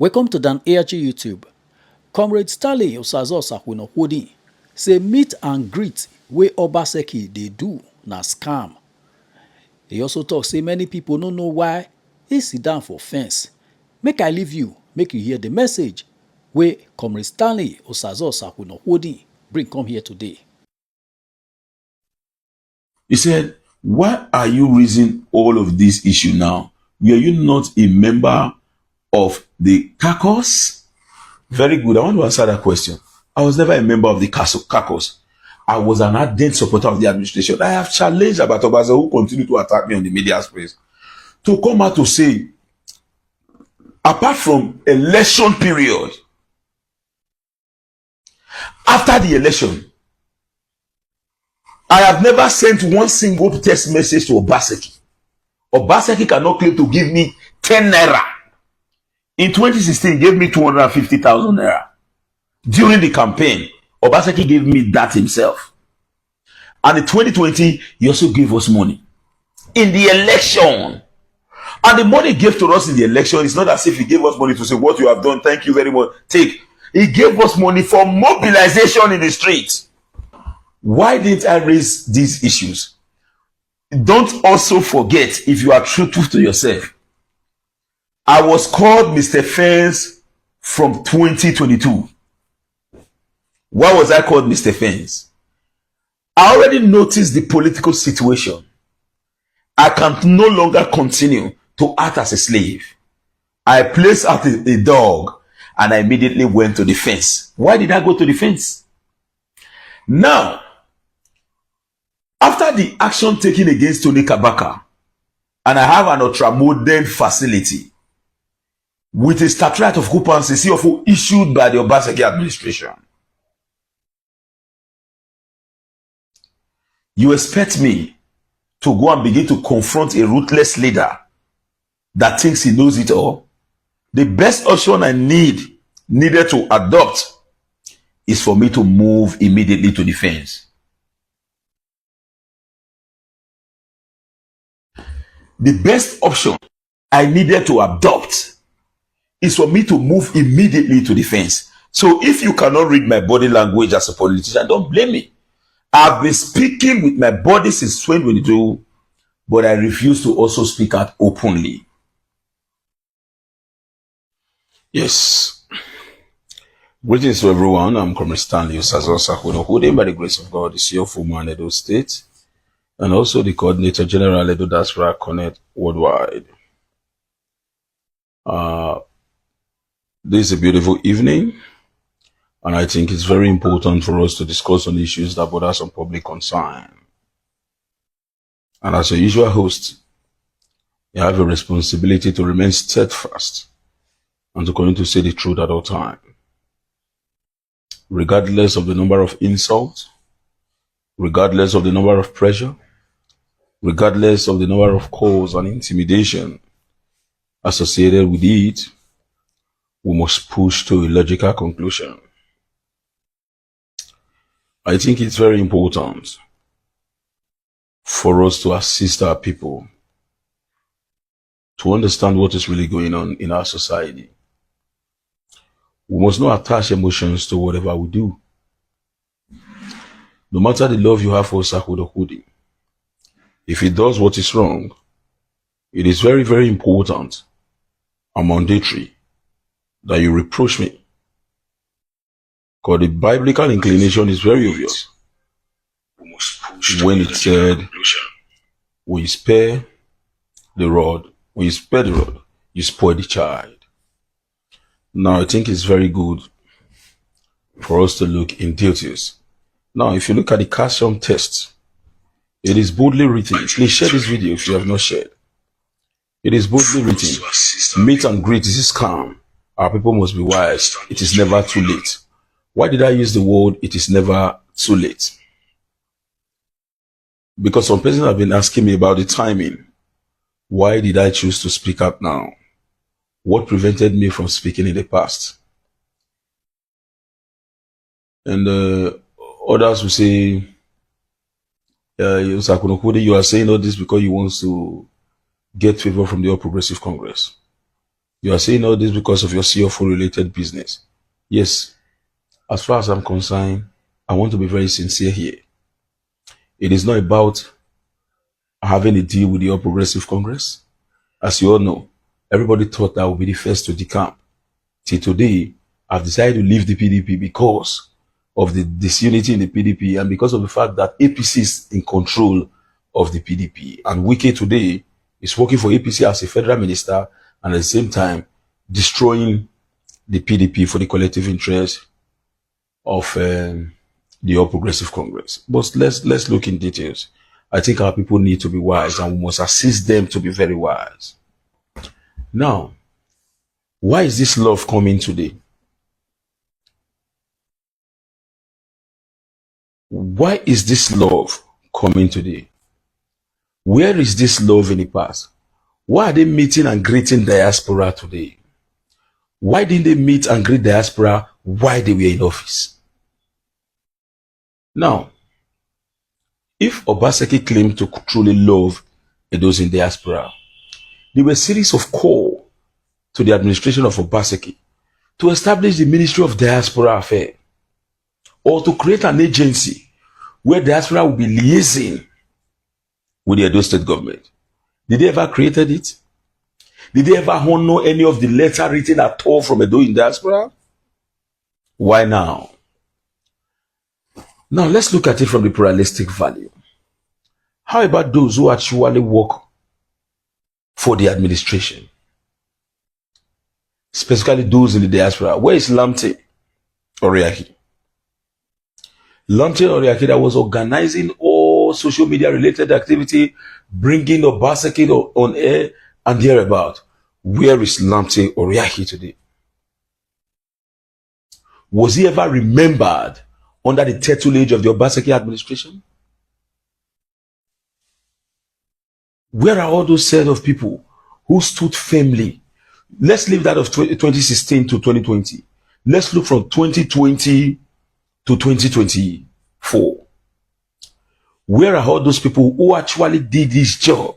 Welcome to Dan ARG YouTube. Comrade Stanley Osazo Sakwinokodi say meet and greet wey Obaseki dey do na scam. He also talk say many people no know why he sit down for fence. Make I leave you, make you hear the message wey Comrade Stanley Osazo Sakwinokodi bring come here today. He said, why are you raising all of this issue now? Were you not a member of the caucus? Very good. I want to answer that question. I was never a member of the caucus. I was an ardent supporter of the administration. I have challenged about Obaseki, who continue to attack me on the media space, to come out to say, apart from election period, after the election, I have never sent one single text message to Obaseki. Obaseki cannot claim to give me 10 naira. In 2016, he gave me 250,000 naira. During the campaign, Obaseki gave me that himself. And in 2020, he also gave us money. In the election. And the money he gave to us in the election, it's not as if he gave us money to say, what you have done, thank you very much, take. He gave us money for mobilization in the streets. Why didn't I raise these issues? Don't also forget, if you are truthful to yourself, I was called Mr. Fence from 2022. Why was I called Mr. Fence? I already noticed the political situation. I can no longer continue to act as a slave. I placed out a dog and I immediately went to the fence. Why did I go to the fence? Now, after the action taken against Tony Kabaka, and I have an ultra-modern facility with a statuette of occupancy CFO issued by the Obaseki administration, you expect me to go and begin to confront a ruthless leader that thinks he knows it all? The best option I needed to adopt is for me to move immediately to the fence. The best option I needed to adopt is for me to move immediately to the fence. So if you cannot read my body language as a politician, don't blame me. I've been speaking with my body since 2022, but I refuse to also speak out openly. Yes. Greetings to everyone. I'm Comrade Stanley Osazo Sakwinokodi, by the grace of God, the CEO of Woman Edo State, and also the Coordinator General Edo Diaspora Connect Worldwide. This is a beautiful evening, and I think it's very important for us to discuss on issues that bother some public concern. And as a usual host, you have a responsibility to remain steadfast and to continue to say the truth at all times, regardless of the number of insults, regardless of the number of pressure, regardless of the number of calls and intimidation associated with it. We must push to a logical conclusion. I think it's very important for us to assist our people to understand what is really going on in our society. We must not attach emotions to whatever we do. No matter the love you have for Sakwinokodi, if he does what is wrong, it is very, very important and mandatory that you reproach me. Because the biblical inclination is very obvious. When it said, when you spare the rod, you spoil the child. Now, I think it's very good for us to look in details. Now, if you look at the calcium test, it is boldly written. Please share this video if you have not shared. It is boldly written. Meet and greet is scam. Our people must be wise. It is never too late. Why did I use the word it is never too late? Because some persons have been asking me about the timing. Why did I choose to speak up now? What prevented me from speaking in the past? And others will say, Sakwinokodi, you are saying all this because you want to get favor from the All Progressive Congress. You are saying all this because of your CFO related business. Yes, as far as I'm concerned, I want to be very sincere here. It is not about having a deal with the All Progressive Congress. As you all know, everybody thought that I would be the first to decamp. Till today, I've decided to leave the PDP because of the disunity in the PDP and because of the fact that APC is in control of the PDP. And Wike today is working for APC as a federal minister and at the same time destroying the PDP for the collective interest of the All Progressive Congress. But let's look in details. I think our people need to be wise and we must assist them to be very wise. Now, why is this love coming today? Why is this love coming today? Where is this love in the past? Why are they meeting and greeting diaspora today? Why didn't they meet and greet diaspora while they were in office? Now, if Obaseki claimed to truly love those in diaspora, there were a series of calls to the administration of Obaseki to establish the Ministry of Diaspora Affairs or to create an agency where diaspora will be liaising with the Edo State government. Did they ever created it? Did they ever honor any of the letter written at all from Edo in diaspora? Why now? Now let's look at it from the pluralistic value. How about those who actually work for the administration? Specifically those in the diaspora. Where is Lamte Oriaki? Lamte Oriaki that was organizing all social media related activity, bringing Obaseki on air and thereabout. Where is Lamte Oriaki today? Was he ever remembered under the tutelage of the Obaseki administration? Where are all those set of people who stood firmly? Let's leave that of 2016 to 2020. Let's look from 2020 to 2024. Where are all those people who actually did this job?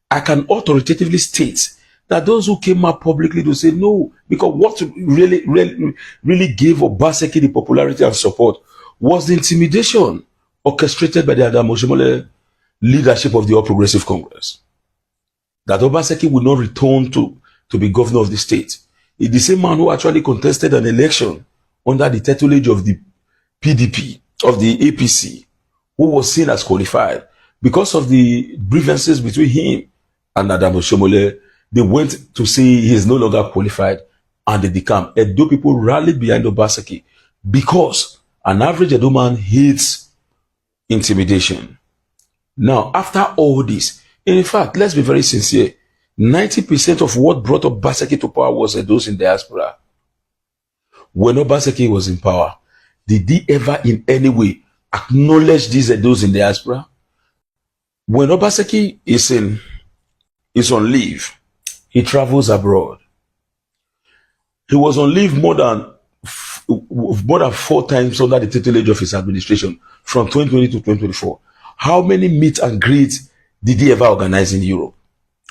I can authoritatively state that those who came out publicly to say no, because what really gave Obaseki the popularity and support was the intimidation orchestrated by the Adamoshimole leadership of the All Progressive Congress. That Obaseki would not return to be governor of the state. It's the same man who actually contested an election under the tutelage of the PDP, of the APC, who was seen as qualified. Because of the grievances between him and Adamoshimole, they went to say he is no longer qualified and they decamp. Edo people rallied behind Obaseki because an average Edo man hates intimidation. Now, after all this, in fact, let's be very sincere, 90% of what brought Obaseki to power was those in diaspora. When Obaseki was in power, did he ever in any way acknowledge these those in diaspora? When Obaseki is on leave, he travels abroad. He was on leave more than 4 times under the tutelage of his administration from 2020 to 2024. How many meet and greet did he ever organize in Europe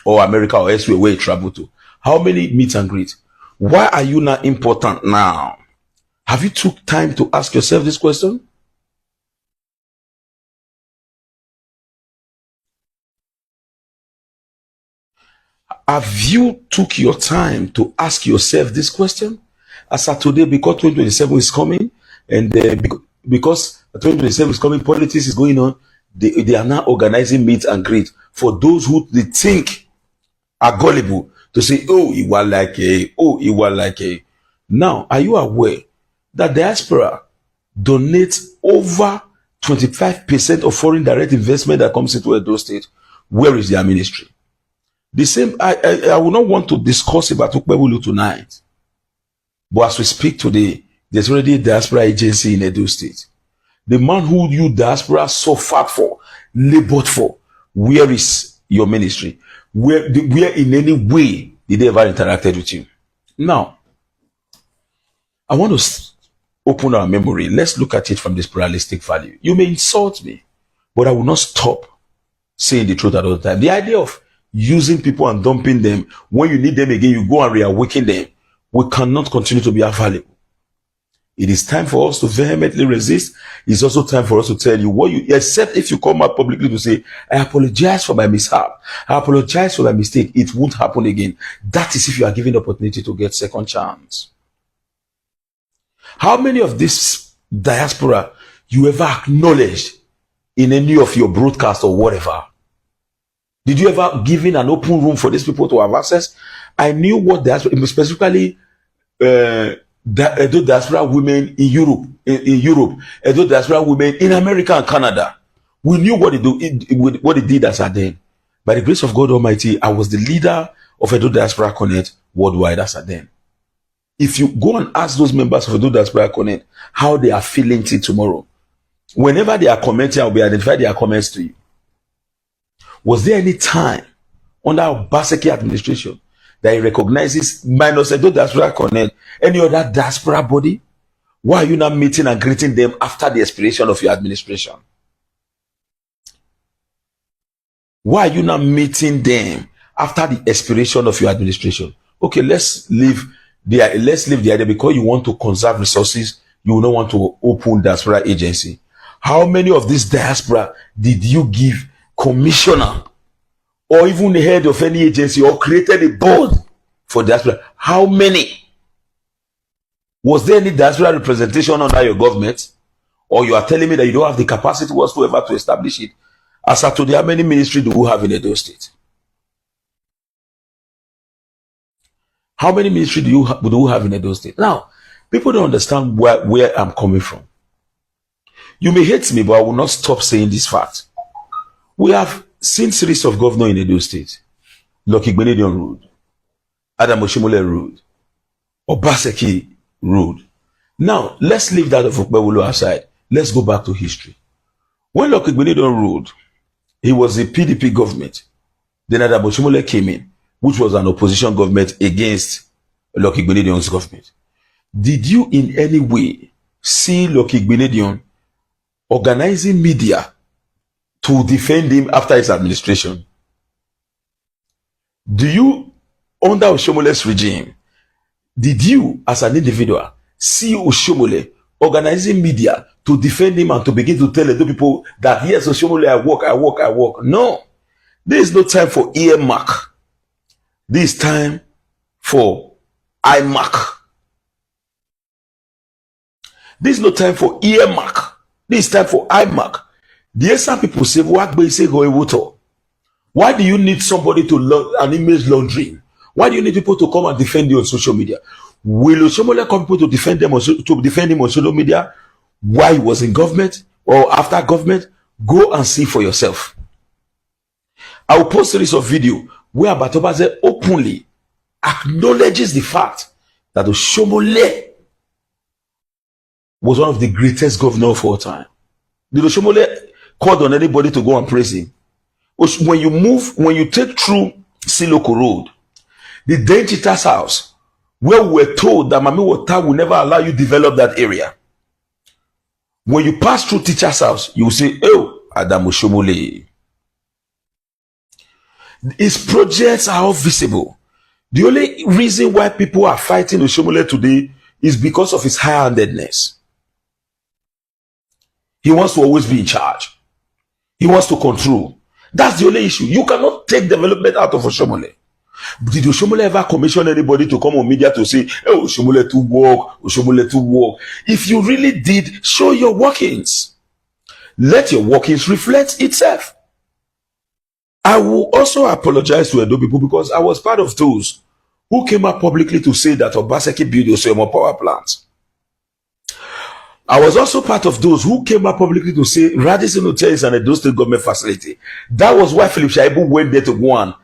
or America or elsewhere where he traveled to? How many meet and greet? Why are you not important now? Have you took time to ask yourself this question? Have you took your time to ask yourself this question? As of today, because 2027 is coming, and because 2027 is coming, politics is going on, they are now organizing meet and greet for those who they think are gullible to say, oh, he was like a, oh, he was like a. Now, are you aware that diaspora donates over 25% of foreign direct investment that comes into Edo State? Where is their ministry? The same, I will not want to discuss about Ukpebulu tonight. But as we speak today, there's already a diaspora agency in Edo State. The man who you diaspora suffered for, labored for, where is your ministry? Where in any way did they ever interacted with you? Now, I want to open our memory. Let's look at it from this pluralistic value. You may insult me, but I will not stop saying the truth at all the time. The idea of using people and dumping them. When you need them again, you go and reawaken them. We cannot continue to be available. It is time for us to vehemently resist. It's also time for us to tell you what you, except if you come out publicly to say, I apologize for my mishap. I apologize for my mistake. It won't happen again. That is if you are given the opportunity to get second chance. How many of this diaspora you ever acknowledged in any of your broadcast or whatever? Did you ever give in an open room for these people to have access? I knew what diaspora, specifically, the Edo diaspora women in Europe, Edo diaspora women in America and Canada. We knew what they did as a then. By the grace of God Almighty, I was the leader of Edo Diaspora Connect worldwide as a then. If you go and ask those members of Edo Diaspora Connect how they are feeling till tomorrow, whenever they are commenting, I will be identifying their comments to you. Was there any time under Obaseki administration that he recognizes, minus Edo Diaspora Connect, any other diaspora body? Why are you not meeting and greeting them after the expiration of your administration? Why are you not meeting them after the expiration of your administration? Okay, let's leave the idea because you want to conserve resources. You will not want to open diaspora agency. How many of this diaspora did you give commissioner or even the head of any agency or created a board for diaspora? How many? Was there any diaspora representation under your government? Or you are telling me that you don't have the capacity whatsoever to establish it? As of today, how many ministries do we have in Edo State? How many ministries do we have in Edo State? Now, people don't understand where I'm coming from. You may hate me, but I will not stop saying this fact. We have seen series of governors in Edo State. Lucky Benedion Road, Adam Oshimole Road, Obaseki Road. Now, let's leave that of Okpebolo aside. Let's go back to history. When Lucky Benedion Road, he was a PDP government. Then Adam Oshimole came in, which was an opposition government against Lucky Benedion's government. Did you in any way see Lucky Benedion organizing media to defend him after his administration? Do you, under Oshomole's regime, did you as an individual see Oshomole organizing media to defend him and to begin to tell the people that yes, Oshomole, I work? No. There is no time for earmark. This is time for iMark. This is no time for earmark. This is time for iMark. The some people say, why do you need somebody to learn an image laundering? Why do you need people to come and defend you on social media? Will Oshomole come people to defend him on social media while he was in government or after government? Go and see for yourself. I will post a series of video where Batobaze openly acknowledges the fact that Oshomole was one of the greatest governors of all time. Did Oshomole call on anybody to go and praise him? When you take through Siloko Road, the Denchita's house, where we were told that Mami Water will never allow you to develop that area. When you pass through teacher's house, you will say, oh, Adam Oshomole. His projects are all visible. The only reason why people are fighting Oshomole today is because of his high-handedness. He wants to always be in charge. He wants to control. That's the only issue. You cannot take development out of Oshomole. Did Oshomole ever commission anybody to come on media to say, oh, Oshomole to work, Oshomole to work? If you really did, show your workings. Let your workings reflect itself. I will also apologize to Edo people because I was part of those who came up publicly to say that Obaseki built Osemo power plants. I was also part of those who came up publicly to say Radisson Hotel is an Edo State government facility. That was why Philip Shaibu went there to go and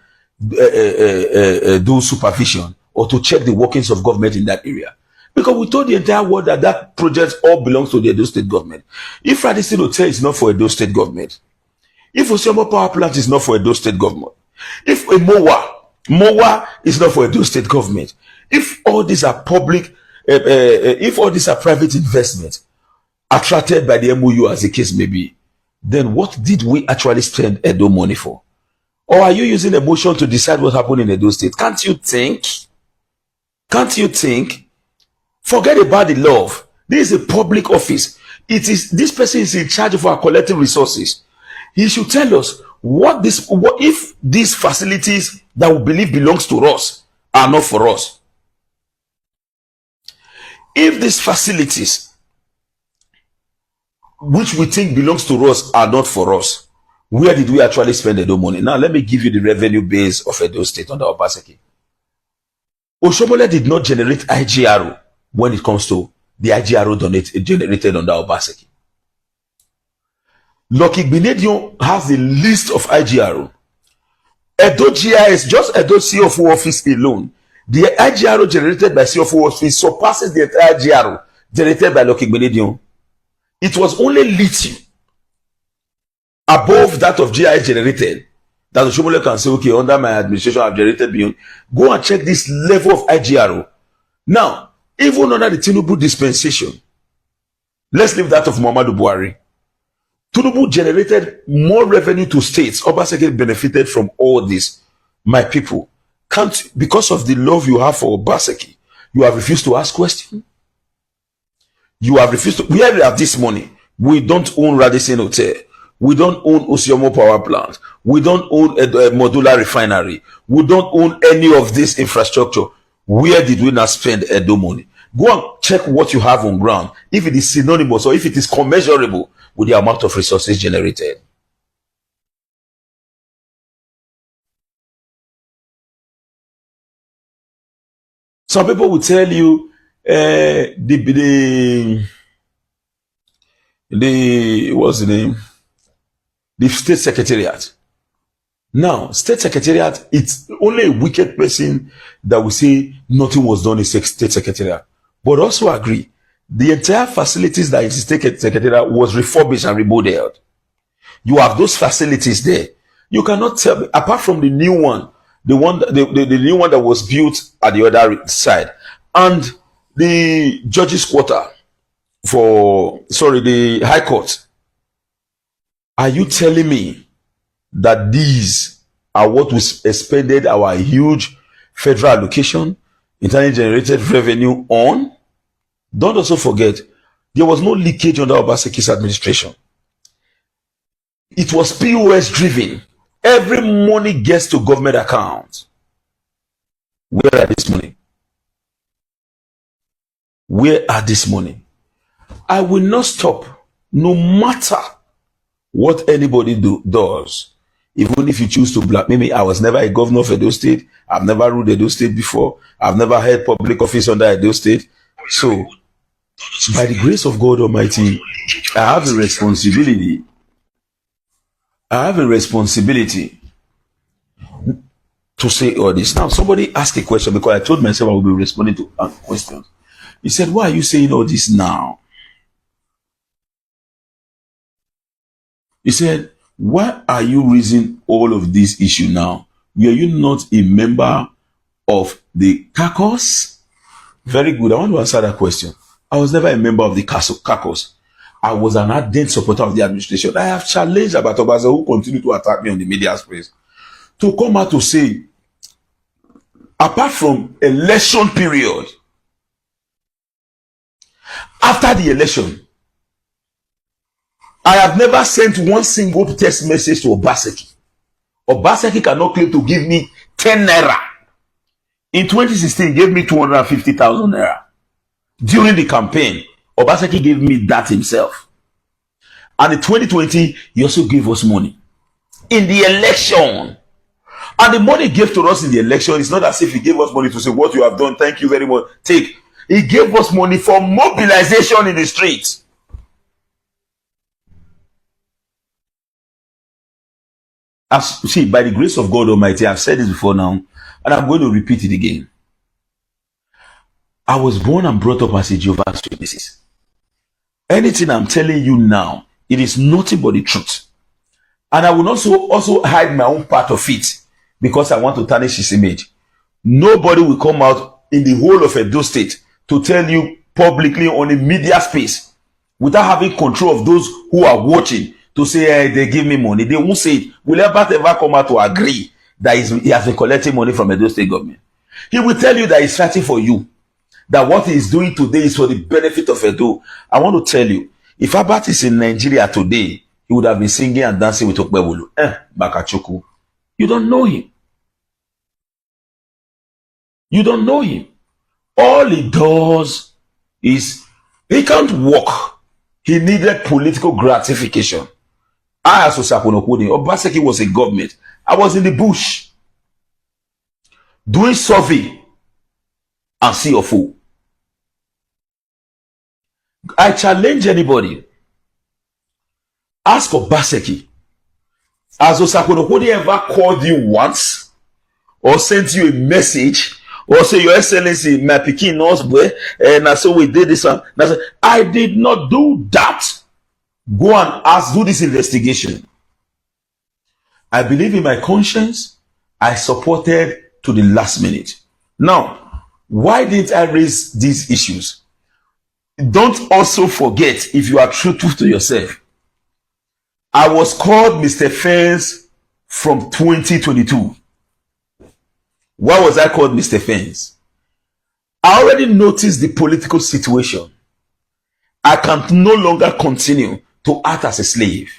do supervision or to check the workings of government in that area. Because we told the entire world that that project all belongs to the Edo State government. If Radisson Hotel is not for Edo State government, if Osemo power plant is not for Edo State government, if a MOA is not for Edo State government, if all these are public, if all these are private investments attracted by the MOU as the case may be, then what did we actually spend Edo money for? Or are you using emotion to decide what happened in Edo State? Can't you think? Can't you think? Forget about the love. This is a public office. It is this person is in charge of our collective resources. He should tell us what if these facilities that we believe belongs to us are not for us. If these facilities which we think belongs to us are not for us, where did we actually spend Edo money? Now let me give you the revenue base of Edo State under Obaseki. Oshomole did not generate IGRO when it comes to the IGRO generated under Obaseki. Lucky Benedion has the list of IGRO. Edo GIS, just Edo CFO office alone, the IGRO generated by CFO office surpasses the entire IGRO generated by Lucky Benedion. It was only lithium above that of GIS generated that Oshomole can say, okay, under my administration I've generated beyond. Go and check this level of IGRO. Now, even under the Tinubu dispensation, let's leave that of Muhammadu Buhari. Tinubu generated more revenue to states. Obaseki benefited from all this. My people, because of the love you have for Obaseki, you have refused to ask questions. You have refused to. Where we have this money, we don't own Radisson Hotel. We don't own Osiomo Power Plant. We don't own a modular refinery. We don't own any of this infrastructure. Where did we not spend Edo money? Go and check what you have on ground. If it is synonymous or if it is commensurable with the amount of resources generated. Some people will tell you what's the name? The state secretariat. Now, state secretariat, it's only a wicked person that will say nothing was done in state secretariat. But also agree, the entire facilities that is state secretariat was refurbished and remodeled. You have those facilities there. You cannot tell me, apart from the new one, the new one that was built at the other side, and the judges' quarter the High Court. Are you telling me that these are what we expended our huge federal allocation, internally generated revenue on? Don't also forget, there was no leakage under Obaseki's administration. It was POS driven. Every money gets to government accounts. Where are this money? Where are this money? I will not stop, no matter what anybody does. Even if you choose to blackmail me, I was never a governor of Edo State. I've never ruled Edo State before. I've never held public office under Edo State. So, by the grace of God Almighty, I have a responsibility. To say all this. Now, somebody asked a question because I told myself I will be responding to questions. He said, why are you saying all this now? He said, why are you raising all of this issue now? Were you not a member of the caucus? Very good. I want to answer that question. I was never a member of the caucus. I was an ardent supporter of the administration. I have challenged Abatobaza, who continue to attack me on the media space, to come out to say, apart from election period, after the election, I have never sent one single text message to Obaseki. Obaseki cannot claim to give me 10 naira. In 2016, he gave me 250,000 naira. During the campaign, Obaseki gave me that himself. And in 2020, he also gave us money. In the election. And the money he gave to us in the election, it's not as if he gave us money to say, what you have done, thank you very much, take. He gave us money for mobilization in the streets. See, by the grace of God Almighty, I've said this before now, and I'm going to repeat it again. I was born and brought up as a Jehovah's Witnesses. Anything I'm telling you now, it is nothing but the truth. And I will also hide my own part of it because I want to tarnish his image. Nobody will come out in the whole of Edo State to tell you publicly on a media space without having control of those who are watching to say they give me money. They won't say it. Will Herbert ever come out to agree that he has been collecting money from Edo State government? He will tell you that he's fighting for you, that what he's doing today is for the benefit of Edo. I want to tell you, if Herbert is in Nigeria today, he would have been singing and dancing with Okpebulu. Bakachoku. You don't know him. You don't know him. All he does is he can't walk. He needed political gratification. I as Osakunokuni, Obaseki was a government. I was in the bush doing survey and CFO. I challenge anybody. Ask Obaseki, has Osakunokuni ever called you once or sent you a message or say, Your Excellency, my Pekin knows where, and so we did this one. I did not do that. Go and do this investigation. I believe in my conscience. I supported to the last minute. Now, why didn't I raise these issues? Don't also forget, if you are truthful to yourself, I was called Mr. Fence from 2022. Why was I called Mr. Fence? I already noticed the political situation. I can no longer continue to act as a slave.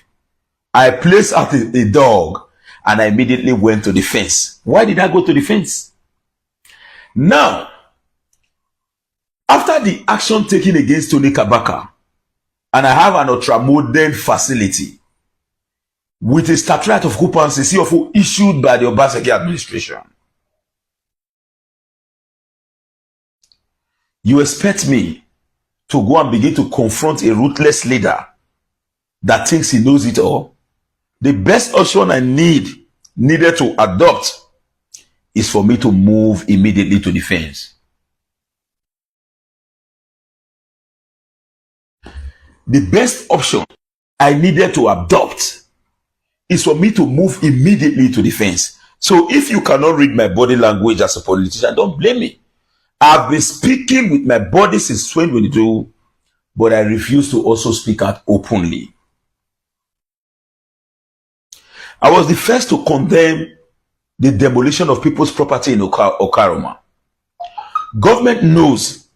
I placed out a dog and I immediately went to the fence. Why did I go to the fence? Now, after the action taken against Tony Kabaka, and I have an ultra-modern facility with a statute of occupancy CFO issued by the Obaseki administration, you expect me to go and begin to confront a ruthless leader that thinks he knows it all? The best option I needed to adopt is for me to move immediately to the fence. The best option I needed to adopt is for me to move immediately to the fence. So if you cannot read my body language as a politician, don't blame me. I've been speaking with my body since 2022, but I refuse to also speak out openly. I was the first to condemn the demolition of people's property in Okaroma. Government knows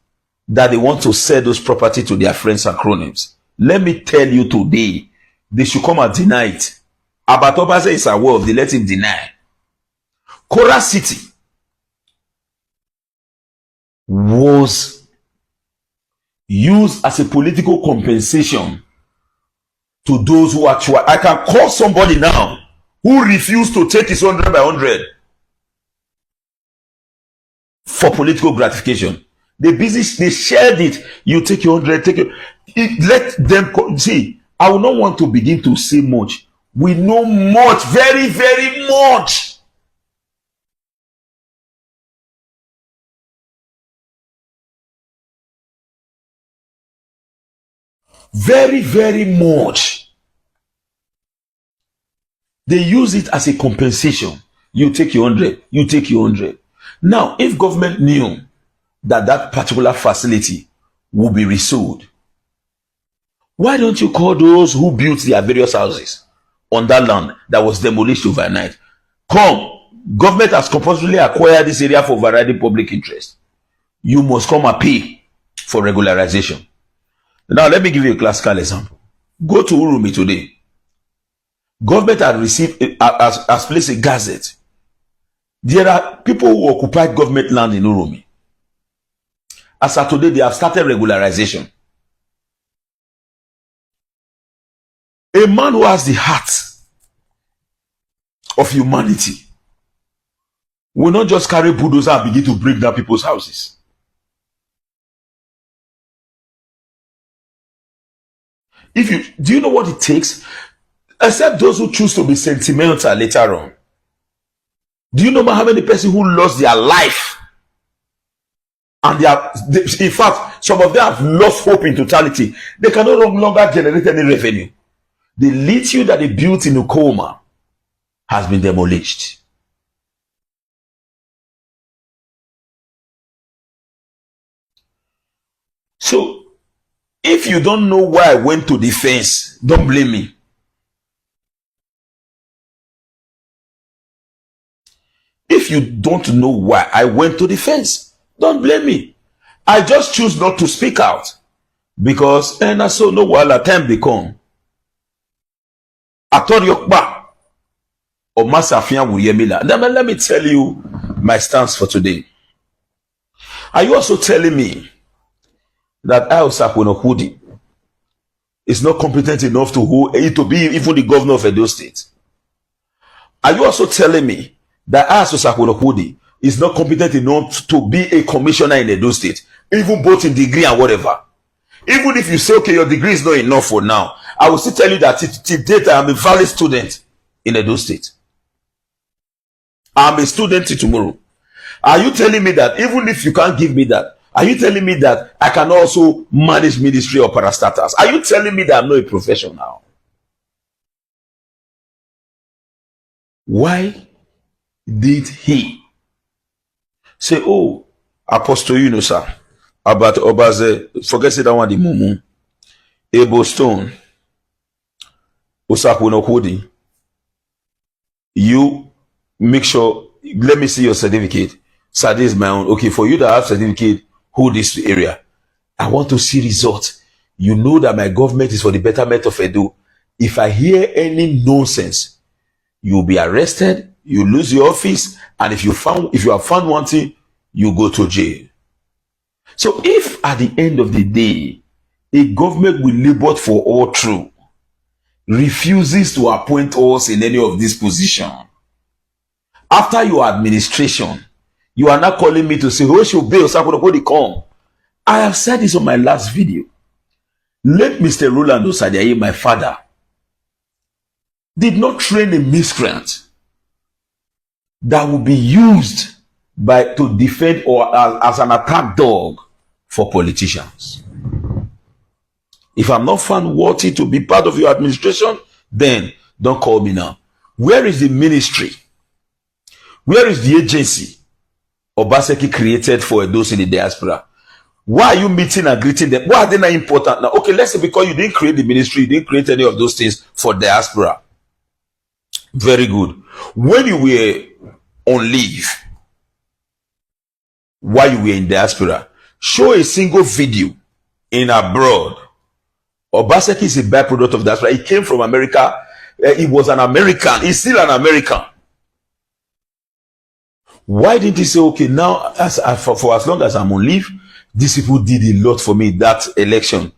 that they want to sell those property to their friends and cronies. Let me tell you today, they should come and deny it. Abatobase is aware of, they let him deny. Kora City was used as a political compensation to those who actually, I can call somebody now who refused to take his 100 by 100 for political gratification. They shared it. You take your 100, take your, let them see. I will not want to begin to say much. We know much, very, very much. Very, very much. They use it as a compensation. You take your 100, you take your 100. Now, if government knew that that particular facility will be resold, why don't you call those who built their various houses on that land that was demolished overnight? Come, government has compulsorily acquired this area for variety public interest. You must come and pay for regularization. Now, let me give you a classical example. Go to Urumi today. Government has placed a gazette. There are people who occupied government land in Urumi. As of today, they have started regularization. A man who has the heart of humanity will not just carry bulldozer and begin to break down people's houses. Do you know what it takes? Except those who choose to be sentimental later on. Do you know how many persons who lost their life? And in fact, some of them have lost hope in totality. They can no longer generate any revenue. The lithium that they built in Ukoma has been demolished. So, if you don't know why I went to the fence, don't blame me. if you don't know why I went to the fence, don't blame me. I just choose not to speak out because and I saw no while a time they come. I thought you back or Masafia Wuyemila. Let me tell you my stance for today. Are you also telling me that Osakwe Hudi is not competent enough to be even the governor of Edo State? Are you also telling me that Osakwe Hudi is not competent enough to be a commissioner in Edo State, even both in degree and whatever? Even if you say, okay, your degree is not enough for now, I will still tell you that to date I am a valid student in Edo State. I am a student till tomorrow. Are you telling me that even if you can't give me that, are you telling me that I can also manage ministry or parastatals? Are you telling me that I'm not a professional? Why did he say, oh, Apostle sir, about Obaze, forget that one, the Mumu, Able Stone, Osakwe Hudi, you make sure, let me see your certificate. Sir, this is my own. Okay, for you to have certificate, hold this area. I want to see results. You know that my government is for the betterment of Edo. If I hear any nonsense, you'll be arrested, you lose your office, and if you are found wanting, you go to jail. So if at the end of the day, a government will labor for all true, refuses to appoint us in any of this position, after your administration, you are not calling me to say, who should be Osakwe come? I have said this on my last video. Let Mr. Roland Osadiaye, my father, did not train a miscreant that will be used to defend or as an attack dog for politicians. If I'm not found worthy to be part of your administration, then don't call me now. Where is the ministry? Where is the agency Obaseki created for those in the diaspora? Why are you meeting and greeting them? Why are they not important now? Okay, let's say because you didn't create the ministry, you didn't create any of those things for diaspora. Very good. When you were on leave, while you were in diaspora, show a single video in abroad. Obaseki is a byproduct of diaspora. He came from America. He was an American. He's still an American. Why didn't he say, okay, now for as long as I'm on leave, these people did a lot for me that election.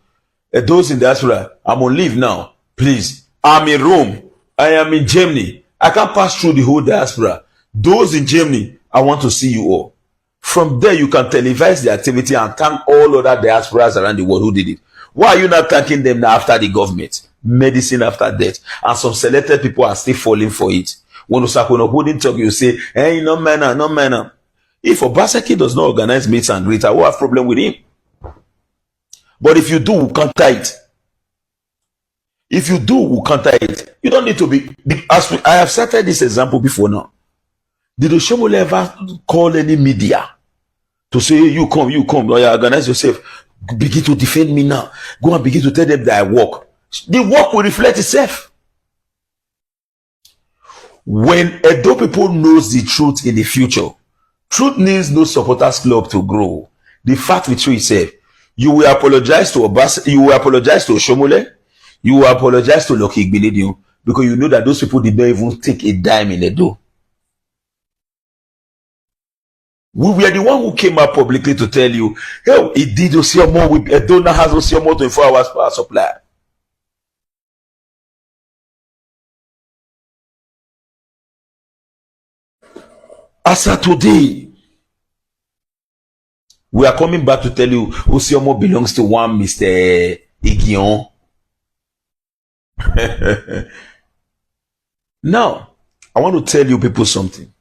Those in diaspora, I'm on leave now. Please, I'm in Rome. I am in Germany. I can't pass through the whole diaspora. Those in Germany, I want to see you all. From there, you can televise the activity and thank all other diasporas around the world who did it. Why are you not thanking them now after the government? Medicine after death. And some selected people are still falling for it. When Osakwe Hudi talk, you say, hey, no manner, no manner. If Obaseki does not organize meets and greets, I will have problem with him. But if you do, we'll counter it. If you do, we'll counter it. You don't need to be. I have cited this example before now. Did Oshomole ever call any media to say, hey, you come, or you organize yourself, begin to defend me now. Go and begin to tell them that I work. The work will reflect itself. When Edo people knows the truth in the future, truth needs no supporters club to grow. The fact will show itself. You will apologize to Obaseki, you will apologize to Oshomole, you will apologize to Lucky Igbinedion, because you know that those people did not even take a dime in Edo. We were the one who came out publicly to tell you, hey, it did Osiomo with Edo now has Osiomo 24 hours power supply. As of today, we are coming back to tell you Osiomo belongs to one Mr. Igion. Now, I want to tell you people something.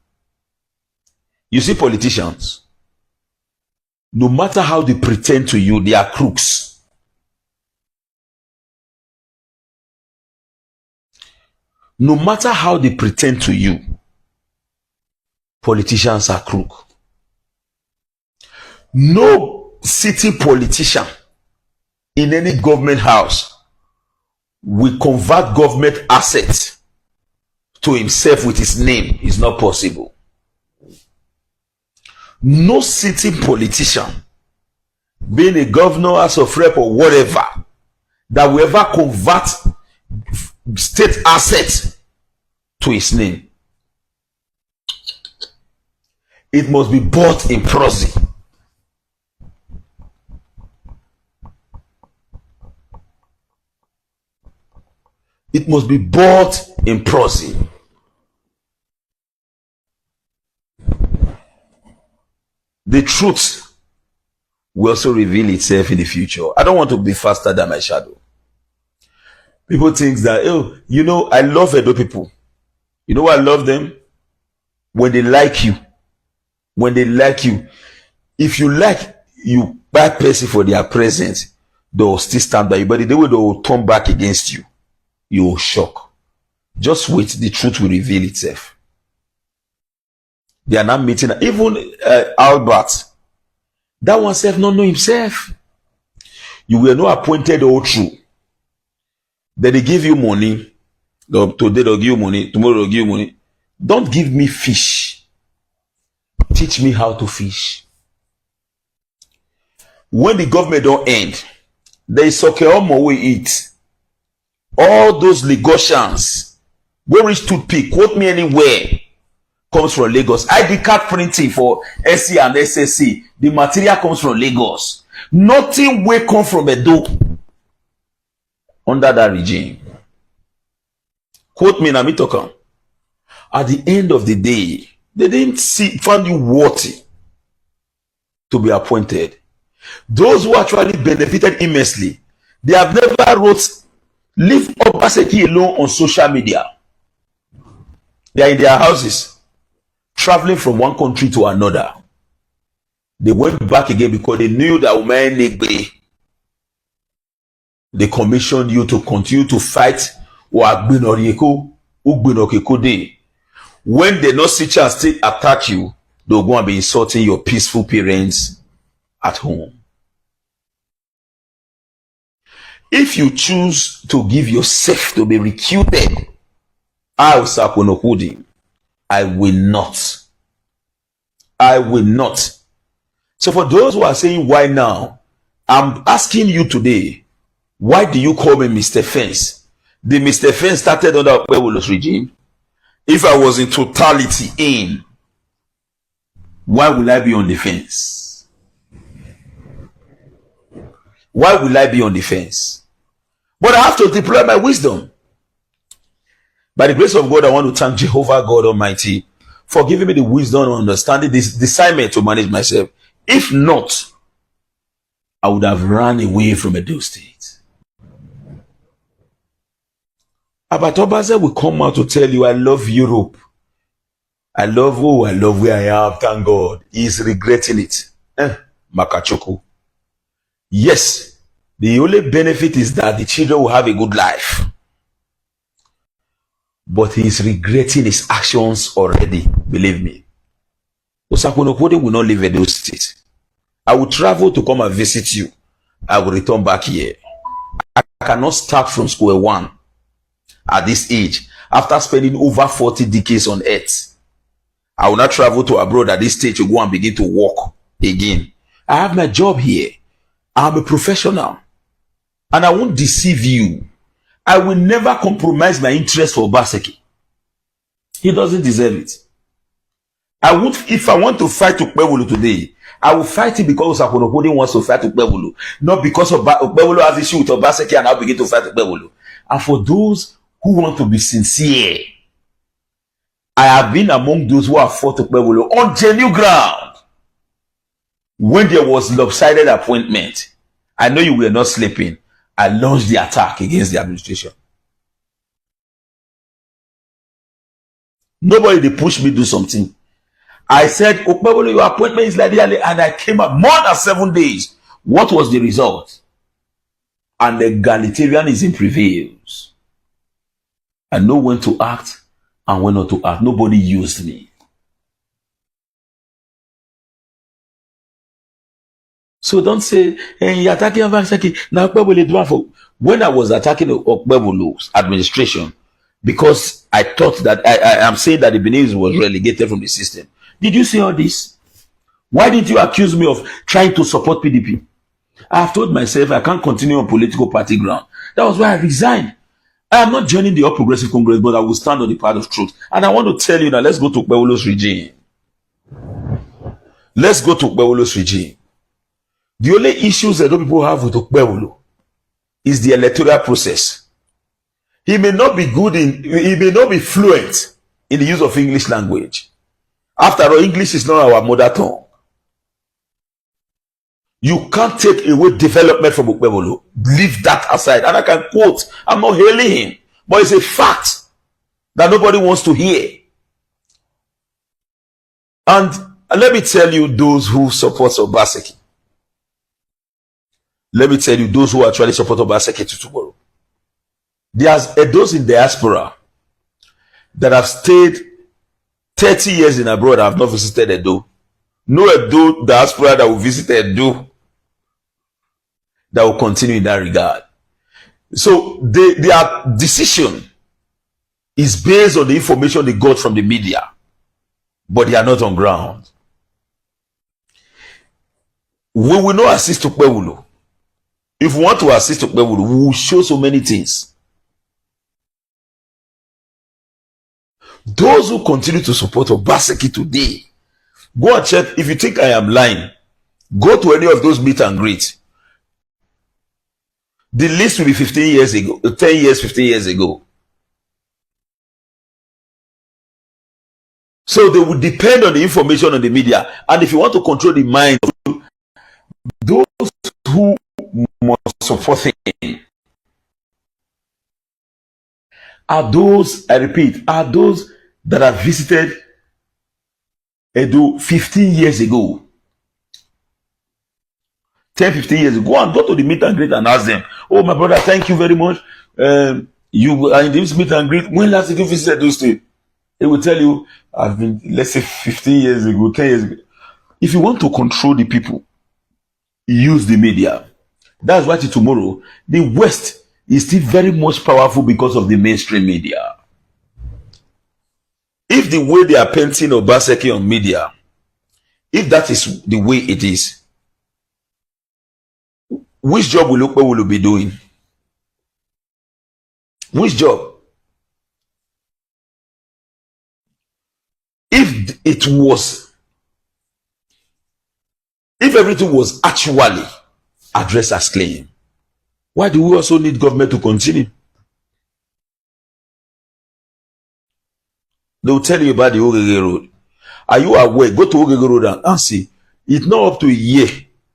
You see, politicians, no matter how they pretend to you, they are crooks. No matter how they pretend to you, politicians are crook. No city politician in any government house will convert government assets to himself with his name. Is not possible. No sitting politician, being a governor, house of rep, or whatever, that will ever convert state assets to his name. It must be bought in proxy. It must be bought in proxy. The truth will also reveal itself in the future. I don't want to be faster than my shadow. People think that, oh, you know, I love Edo people. You know why I love them? When they like you. When they like you. If you like you bad person for their presence, they'll still stand by you. But the way they will turn back against you, you will shock. Just wait, the truth will reveal itself. They are not meeting. Even Albert, that one self not know himself. You were not appointed all true. Then they give you money. Today they'll give you money. Tomorrow they'll give you money. Don't give me fish. Teach me how to fish. When the government don't end, there is Sokeomo we eat. All those Lagosians, where reach toothpick, quote me anywhere, comes from Lagos. ID card printing for SC and SSC, the material comes from Lagos. Nothing will come from Edo under that regime. Quote me, Nami Tokan. At the end of the day, they didn't find you worthy to be appointed. Those who actually benefited immensely, they have never wrote, leave Obaseki alone on social media. They are in their houses, traveling from one country to another. They went back again because they knew that they commissioned you to continue to fight. When they not see chance to attack you, they'll go and be insulting your peaceful parents at home. If you choose to give yourself to be recruited, I will not. I will not. So for those who are saying why now, I'm asking you today, why do you call me Mr. Fence? The Mr. Fence started under Okpebholo's regime. If I was in totality in, why will I be on the fence? Why will I be on the fence? But I have to deploy my wisdom. By the grace of God, I want to thank Jehovah God Almighty for giving me the wisdom and understanding this discernment to manage myself. If not, I would have run away from Edo State. Abatobaze will come out to tell you, I love Europe. I love where I am, thank God. He's regretting it. Makachoko. Yes, the only benefit is that the children will have a good life. But he's regretting his actions already, believe me. Osakwonokode will not leave Edo State. I will travel to come and visit you. I will return back here. I cannot start from square one at this age after spending over 40 decades on earth. I will not travel to abroad at this stage to go and begin to work again. I have my job here. I'm a professional. And I won't deceive you. I will never compromise my interest for Obaseki. He doesn't deserve it. If I want to fight Okpebholo today, I will fight it because Osakwonokode wants to fight Okpebholo. Not because Okpebholo has issue with Obaseki and I'll begin to fight Okpebholo. And for those who want to be sincere, I have been among those who have fought Okpebholo on genuine ground. When there was lopsided appointment, I know you were not sleeping. I launched the attack against the administration. Nobody they pushed me to do something. I said, Okpebholo, your appointment is like that, and I came up more than 7 days. What was the result? And egalitarianism prevails. I know when to act and when not to act. Nobody used me. So don't say, hey, you're attacking Obaseki. Now Okpebholo do for. When I was attacking Okpebholo's administration, because I thought that I am saying that the Benin was relegated from the system. Did you see all this? Why didn't you accuse me of trying to support PDP? I have told myself I can't continue on political party ground. That was why I resigned. I am not joining the All Progressive Congress, but I will stand on the path of truth. And I want to tell you that let's go to Pewolo's regime. Let's go to Pewolo's regime. The only issues that people have with Pewolo is the electoral process. He may not be fluent in the use of English language. After all, English is not our mother tongue. You can't take away development from Okpebolo. Leave that aside. And I can quote, I'm not hailing him, but it's a fact that nobody wants to hear. And let me tell you those who support Obaseki. Let me tell you those who actually support Obaseki to tomorrow. There's those in diaspora that have stayed 30 years in abroad. I have not visited Edo. No Edo diaspora that will visit Edo that will continue in that regard. So their decision is based on the information they got from the media, but they are not on ground. We will not assist Okpebolo. If we want to assist Okpebolo, we will show so many things. Those who continue to support Obaseki today, go and check. If you think I am lying, go to any of those meet and greet. The list will be 15 years ago, 10 years, 15 years ago. So they will depend on the information on the media. And if you want to control the mind of those who must support him, are those, I repeat, are those that have visited Edo 15 years ago. 10, 15 years ago. Go and go to the meet and greet and ask them, oh, my brother, thank you very much. You are in this meet and greet. When last did you visit those states? They will tell you, I've been, let's say, 15 years ago, 10 years ago. If you want to control the people, use the media. That's why tomorrow, the West is still very much powerful because of the mainstream media. If the way they are painting Obaseki on media, if that is the way it is, which job will be doing? Which job? If everything was actually addressed as claim, why do we also need government to continue? They will tell you about the Ogege Road. Are you aware? Go to Ogege Road and see. It's not up to a year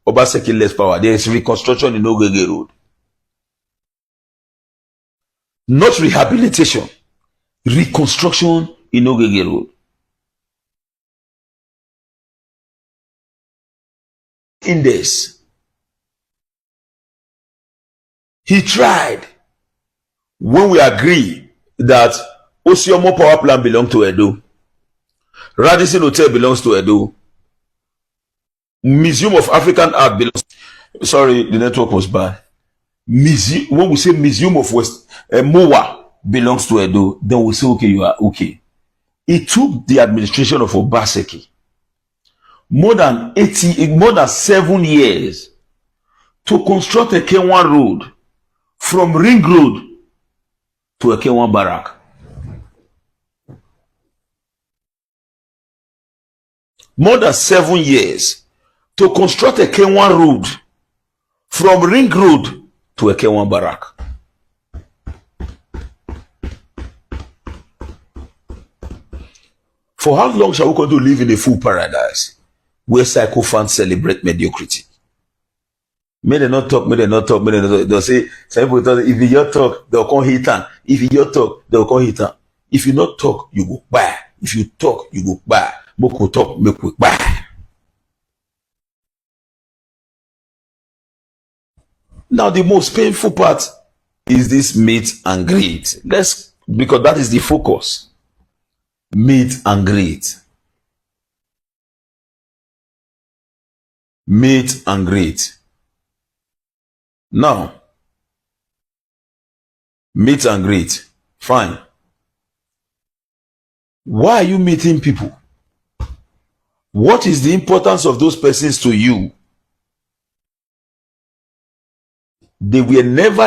Obaseki less power. There is reconstruction in Ogege Road. Not rehabilitation. Reconstruction in Ogege Road. In this, he tried. When we agree that Osiomo power plant belongs to Edo, Radisson Hotel belongs to Edo, Museum of African Art belongs. Sorry, the network was bad. When we say Museum of West Moa belongs to Edo, then we say okay, you are okay. It took the administration of Obaseki more than 7 years to construct a K1 road from Ring Road to a K1 barrack. More than 7 years to construct a K1 road from Ring Road to a K1 barrack. For how long shall we continue to live in a full paradise where psychophants celebrate mediocrity? May they not talk, may they not talk, may they not talk. They'll say, some people talk, if you talk, they'll come hit on. If you talk, they'll come hit on. If you not talk, you go buy. If you talk, you go buy. Moko talk, make we buy. Now, the most painful part is this meet and greet. Because that is the focus. Meet and greet. Meet and greet. Now, meet and greet. Fine. Why are you meeting people? What is the importance of those persons to you? They were never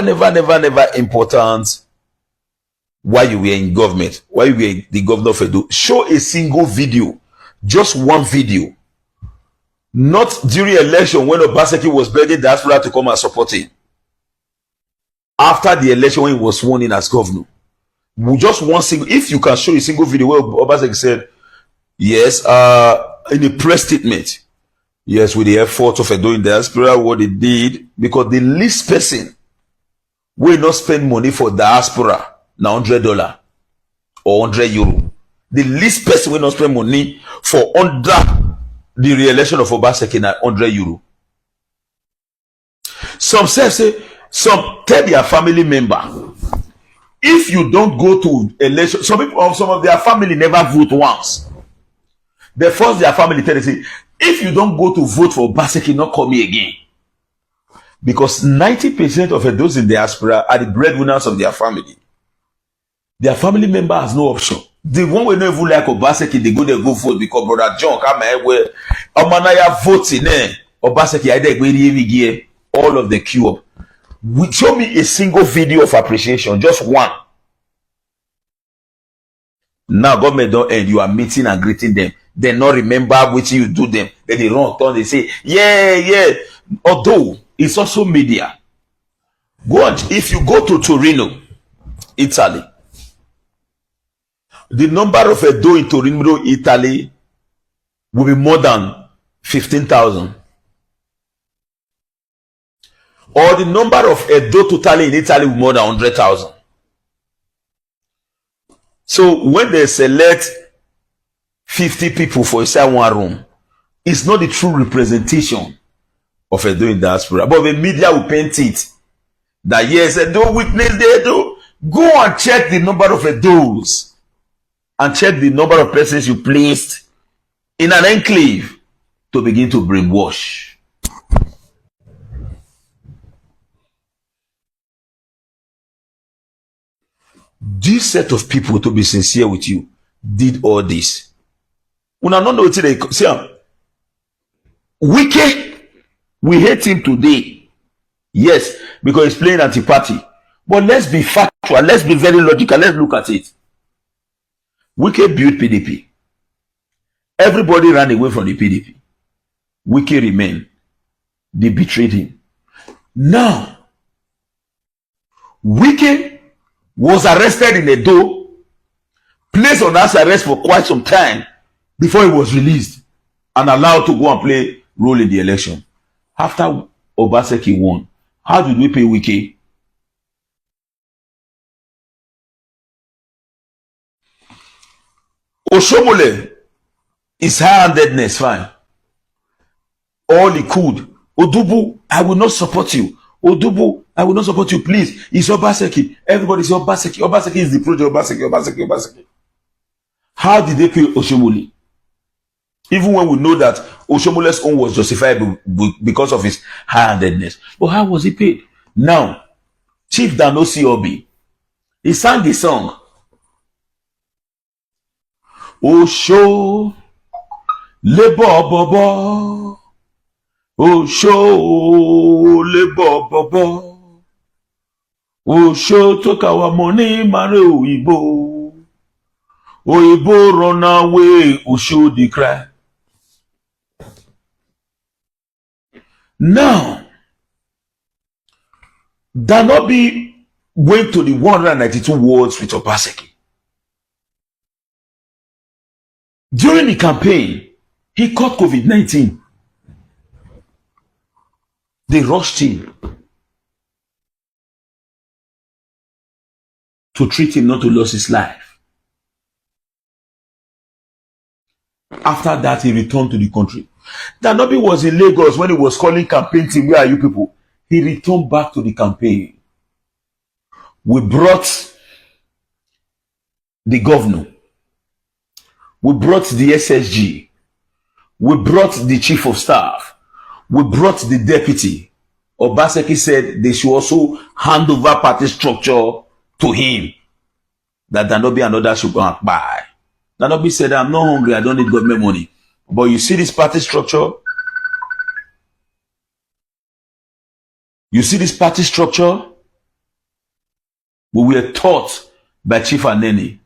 important while you were in government, while you were the governor of Edo. Show a single video, just one video. Not during election when Obaseki was begging diaspora to come and support him. After the election when he was sworn in as governor. Just one single, if you can show a single video where Obaseki said, yes, in a press statement, yes, with the effort of Edo in diaspora, what they did, because the least person will not spend money for diaspora now $100 or €100. The least person will not spend money for under the re-election of Obaseki na €100. Some say, some tell their family member, if you don't go to election, some of their family never vote once. They force their family tell them, say, if you don't go to vote for Obaseki, not call me again. Because 90% of those in diaspora are the breadwinners of their family. Their family member has no option. The one we know even like Obaseki, they go vote because brother John come here where Omanaya votes in there. Obaseki either all of the queue up. Show me a single video of appreciation, just one. Now government don't end. You are meeting and greeting them. They not remember which you do them. Then they run turn. They say, yeah. Although it's also media. Go on. If you go to Torino, Italy, the number of Edo in Torino, Italy, will be more than 15,000. Or the number of Edo totally in Italy will be more than 100,000. So when they select 50 people for inside one room, it's not the true representation of Edo in diaspora. But the media will paint it that yes, Edo witness the Edo. Go and check the number of Edos and check the number of persons you placed in an enclave to begin to brainwash. This set of people, to be sincere with you, did all this. Una not know what they say. Wicked, we hate him today. Yes, because he's playing anti-party. But let's be factual, let's be very logical, let's look at it. Wicked built PDP. Everybody ran away from the PDP. Wicked remained. They betrayed him. Now, Wicked was arrested in Edo, placed on house arrest for quite some time before he was released and allowed to go and play role in the election. After Obaseki won, how did we pay Wike? Oshomole is high-handedness, fine. All he could. Odubu, I will not support you. Odubu, I will not support you, please. It's Obaseki. Everybody say Obaseki. Obaseki is the project. Obaseki. How did they pay Oshomole? Even when we know that Oshomole's own was justifiable because of his high-handedness. But how was he paid? Now, Chief Danosi Obi, he sang the song. Osho, lebo bobo. Osho, lebo bobo. Osho took our money, marry Oyibo. Oyibo run away, Osho the cry. Now, Danobi went to the 192 wards with Obaseki. During the campaign, he caught COVID-19. They rushed him to treat him not to lose his life. After that, he returned to the country. Danobi was in Lagos when he was calling campaign team, where are you people? He returned back to the campaign. We brought the governor. We brought the SSG. We brought the chief of staff. We brought the deputy. Obaseki said they should also hand over party structure to him. That Danobi and others should go and buy. Danobi said, I'm not hungry, I don't need government money. But you see this party structure. You see this party structure. We were taught by Chief Aneni.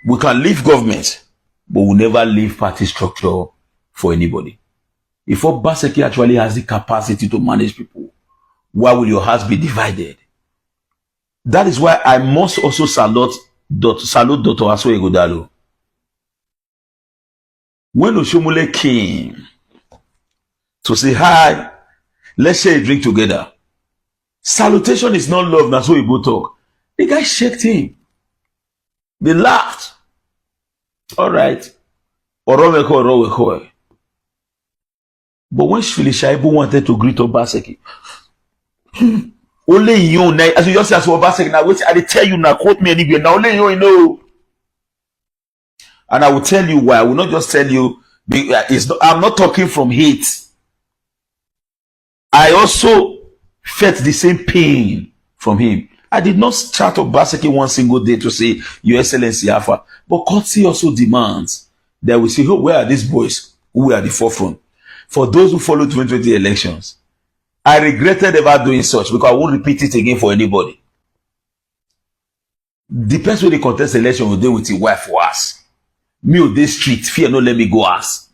We can leave government, but we'll never leave party structure for anybody. If Obaseki actually has the capacity to manage people, why will your house be divided? That is why I must also salute Dr. Aso Egodalo. When Oshomole came to say, hi, let's share a drink together. Salutation is not love, that's what Igbo talk. The guy shaked him. They laughed. All right. But when Shaibu wanted to greet Obaseki, only you now, as you just say, Obaseki, now wait, I tell you now, quote me anywhere. Now only you know. And I will tell you why. I will not just tell you. I'm not talking from hate. I also felt the same pain from him. I did not chat Obaseki one single day to say, Your Excellency Alpha. But courtesy also demands that we say, oh, where are these boys who were at the forefront? For those who followed 2020 elections, I regretted ever doing such because I won't repeat it again for anybody. The person who contest election will deal with his wife for us. Me on this street, fear not let me go ask.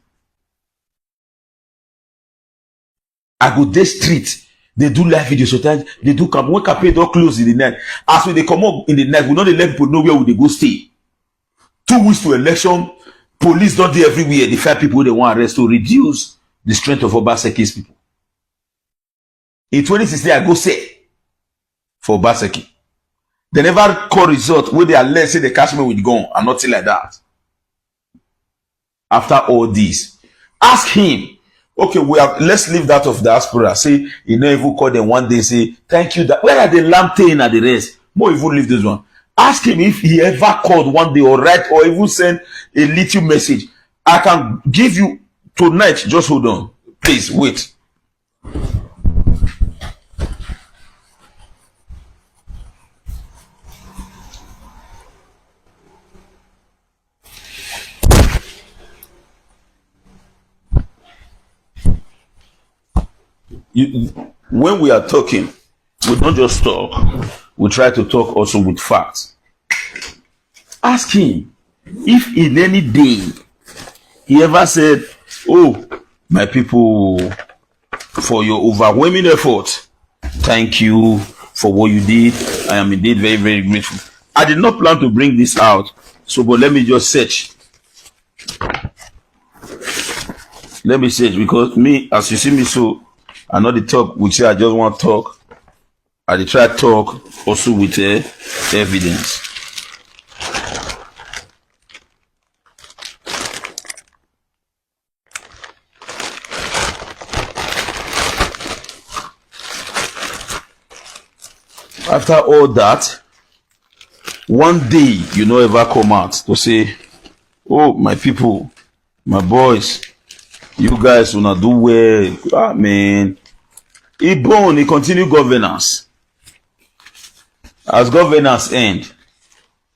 I go this street, they do live video sometimes, they do come when campaign don't close in the night. As when they come up in the night, we know they let people know where would they go stay. 2 weeks to election, police don't do everywhere. They find people they want arrest to reduce the strength of Obaseki's people. In 2016, I go say for Obaseki. They never call result where they are less say they catch me with gun and nothing like that. After all this, ask him. Okay, let's leave that of diaspora. Say you know even call them one day. Say thank you. Where are the Lamtain and the rest? More even leave this one. Ask him if he ever called one day or write or even send a little message. I can give you tonight. Just hold on, please wait. When we are talking, we don't just talk. We try to talk also with facts. Ask him if in any day he ever said, oh, my people, for your overwhelming effort, thank you for what you did. I am indeed very, very grateful. I did not plan to bring this out, so but let me just search. Let me search because me, as you see me, so I know the talk, which say I just want to talk. I try to talk also with evidence. After all that, one day you know ever come out to say, oh, my people, my boys, you guys wanna do well. Ah, man. He born, he continue governance. As governance end,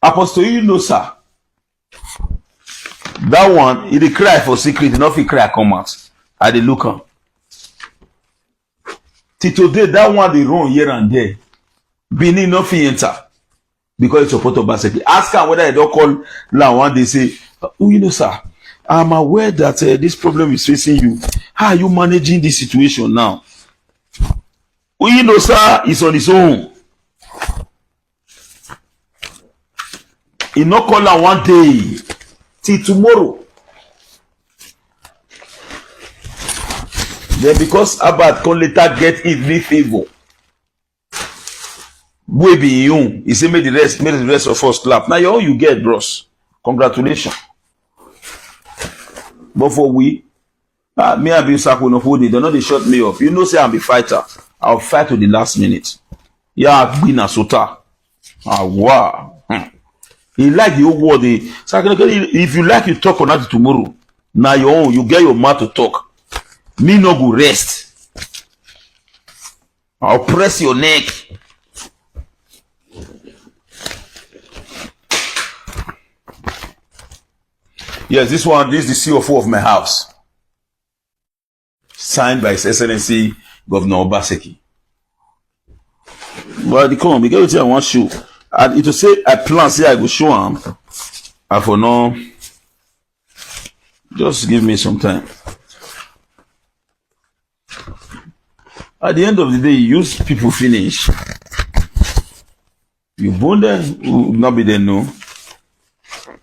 Apostle, you know, sir. That one, he dey cry for secret, enough he cry come out. I dey look am. Till today, that one dey run here and there. Benin no fit enter because he support Obaseki. Ask am whether he don call now one day say, oh, you know, sir, I'm aware that this problem is facing you. How are you managing this situation now? Oh, you know, sir, he's on his own. He no call am one day till tomorrow. Then because Abad can later get evening favor, we be you. He say make the rest of us clap. Now your own you get, bros. Congratulations. But for we, me and Bisaku no hold it. They know they shut me up. You know, say I'm a fighter. I'll fight to the last minute. Yeah, been a sota. Ah, wow. He like the whole world. If you like, you talk on that tomorrow. Now your own, you get your mouth to talk. Me no go rest. I'll press your neck. Yes, this one, this is the CFO of my house. Signed by His Excellency Governor Obaseki. Well, the come, because I want to show. And it will say I plan, say I go show him. I for now, just give me some time. At the end of the day, you use people finish. You bond them, not be there no.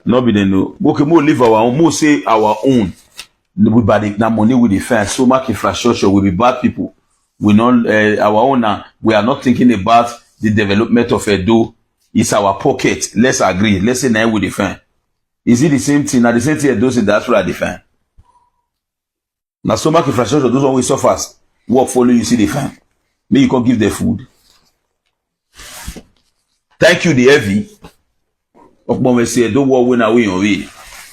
Not be there no. Okay, more live our own, more say our own. We buy the money with the fence. So much infrastructure will be bad people. We not our own now. We are not thinking about the development of Edo. It's our pocket. Let's agree. Let's say now we defend. Is it the same thing? Now the same thing Edo say that's what I defend. Now so much infrastructure, those one will suffer. Work follow you see defend. Maybe you can give the food. Thank you, the heavy. Okpome say don't work when away on way.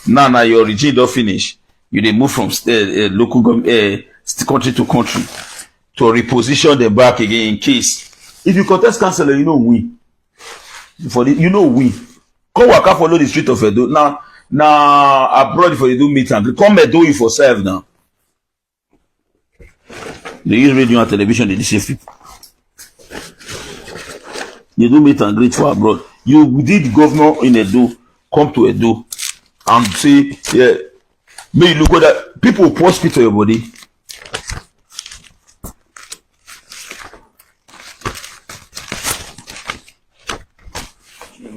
Now your regime don't finish. You dey move from local country to country to reposition them back again in case. If you contest councillor, you know win. You know win. Come waka follow the street of Edo. Now abroad for you do meet and come Edo you for serve now. They use radio and television, they deceive people. They do meet and greet for abroad. You did governor in Edo, come to Edo and say, yeah, may you look at that. People pour spit on your body.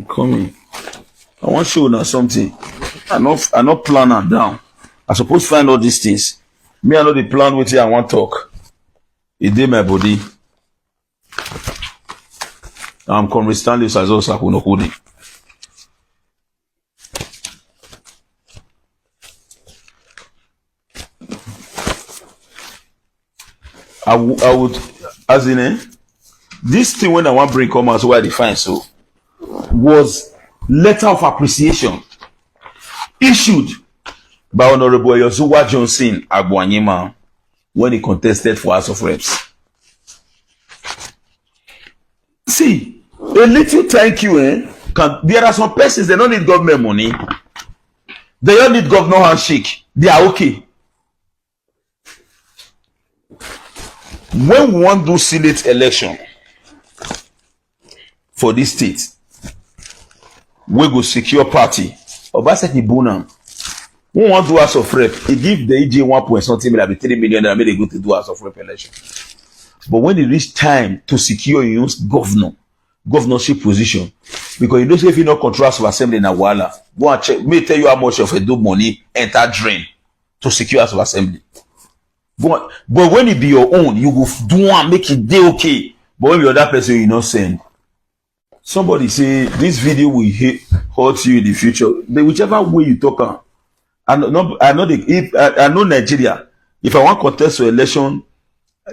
Come in. I want to show you now something. I not plan am down. I suppose find all these things. Me, I know the plan with you. I want talk. It did my body. I'm Comrade Stanley Sazo Sakunokudi. I would, as in this thing when I want bring come out, so I define so was letter of appreciation issued by Honorable Yozuwa Johnson Agwanyima when he contested for House of Reps. See, a little thank you, there are some persons they don't need government money. They don't need governor handshake. They are okay. When we want to do Senate election for this state, we go secure party. Obaseki Bonam. We want to do House of Rep. He give the EJ 1 point something, like 3 million, and made a go to do House of Rep election. But when it reach time to secure your governorship position, because you don't say if you not control House of Assembly in Awala, go and check. May tell you how much of a do money enter drain to secure House of Assembly. But when it be your own, you go do one, make it day okay. But when the other person you not send, somebody say this video will hurt you in the future. Whichever way you talk, I know Nigeria. If I want contest for election,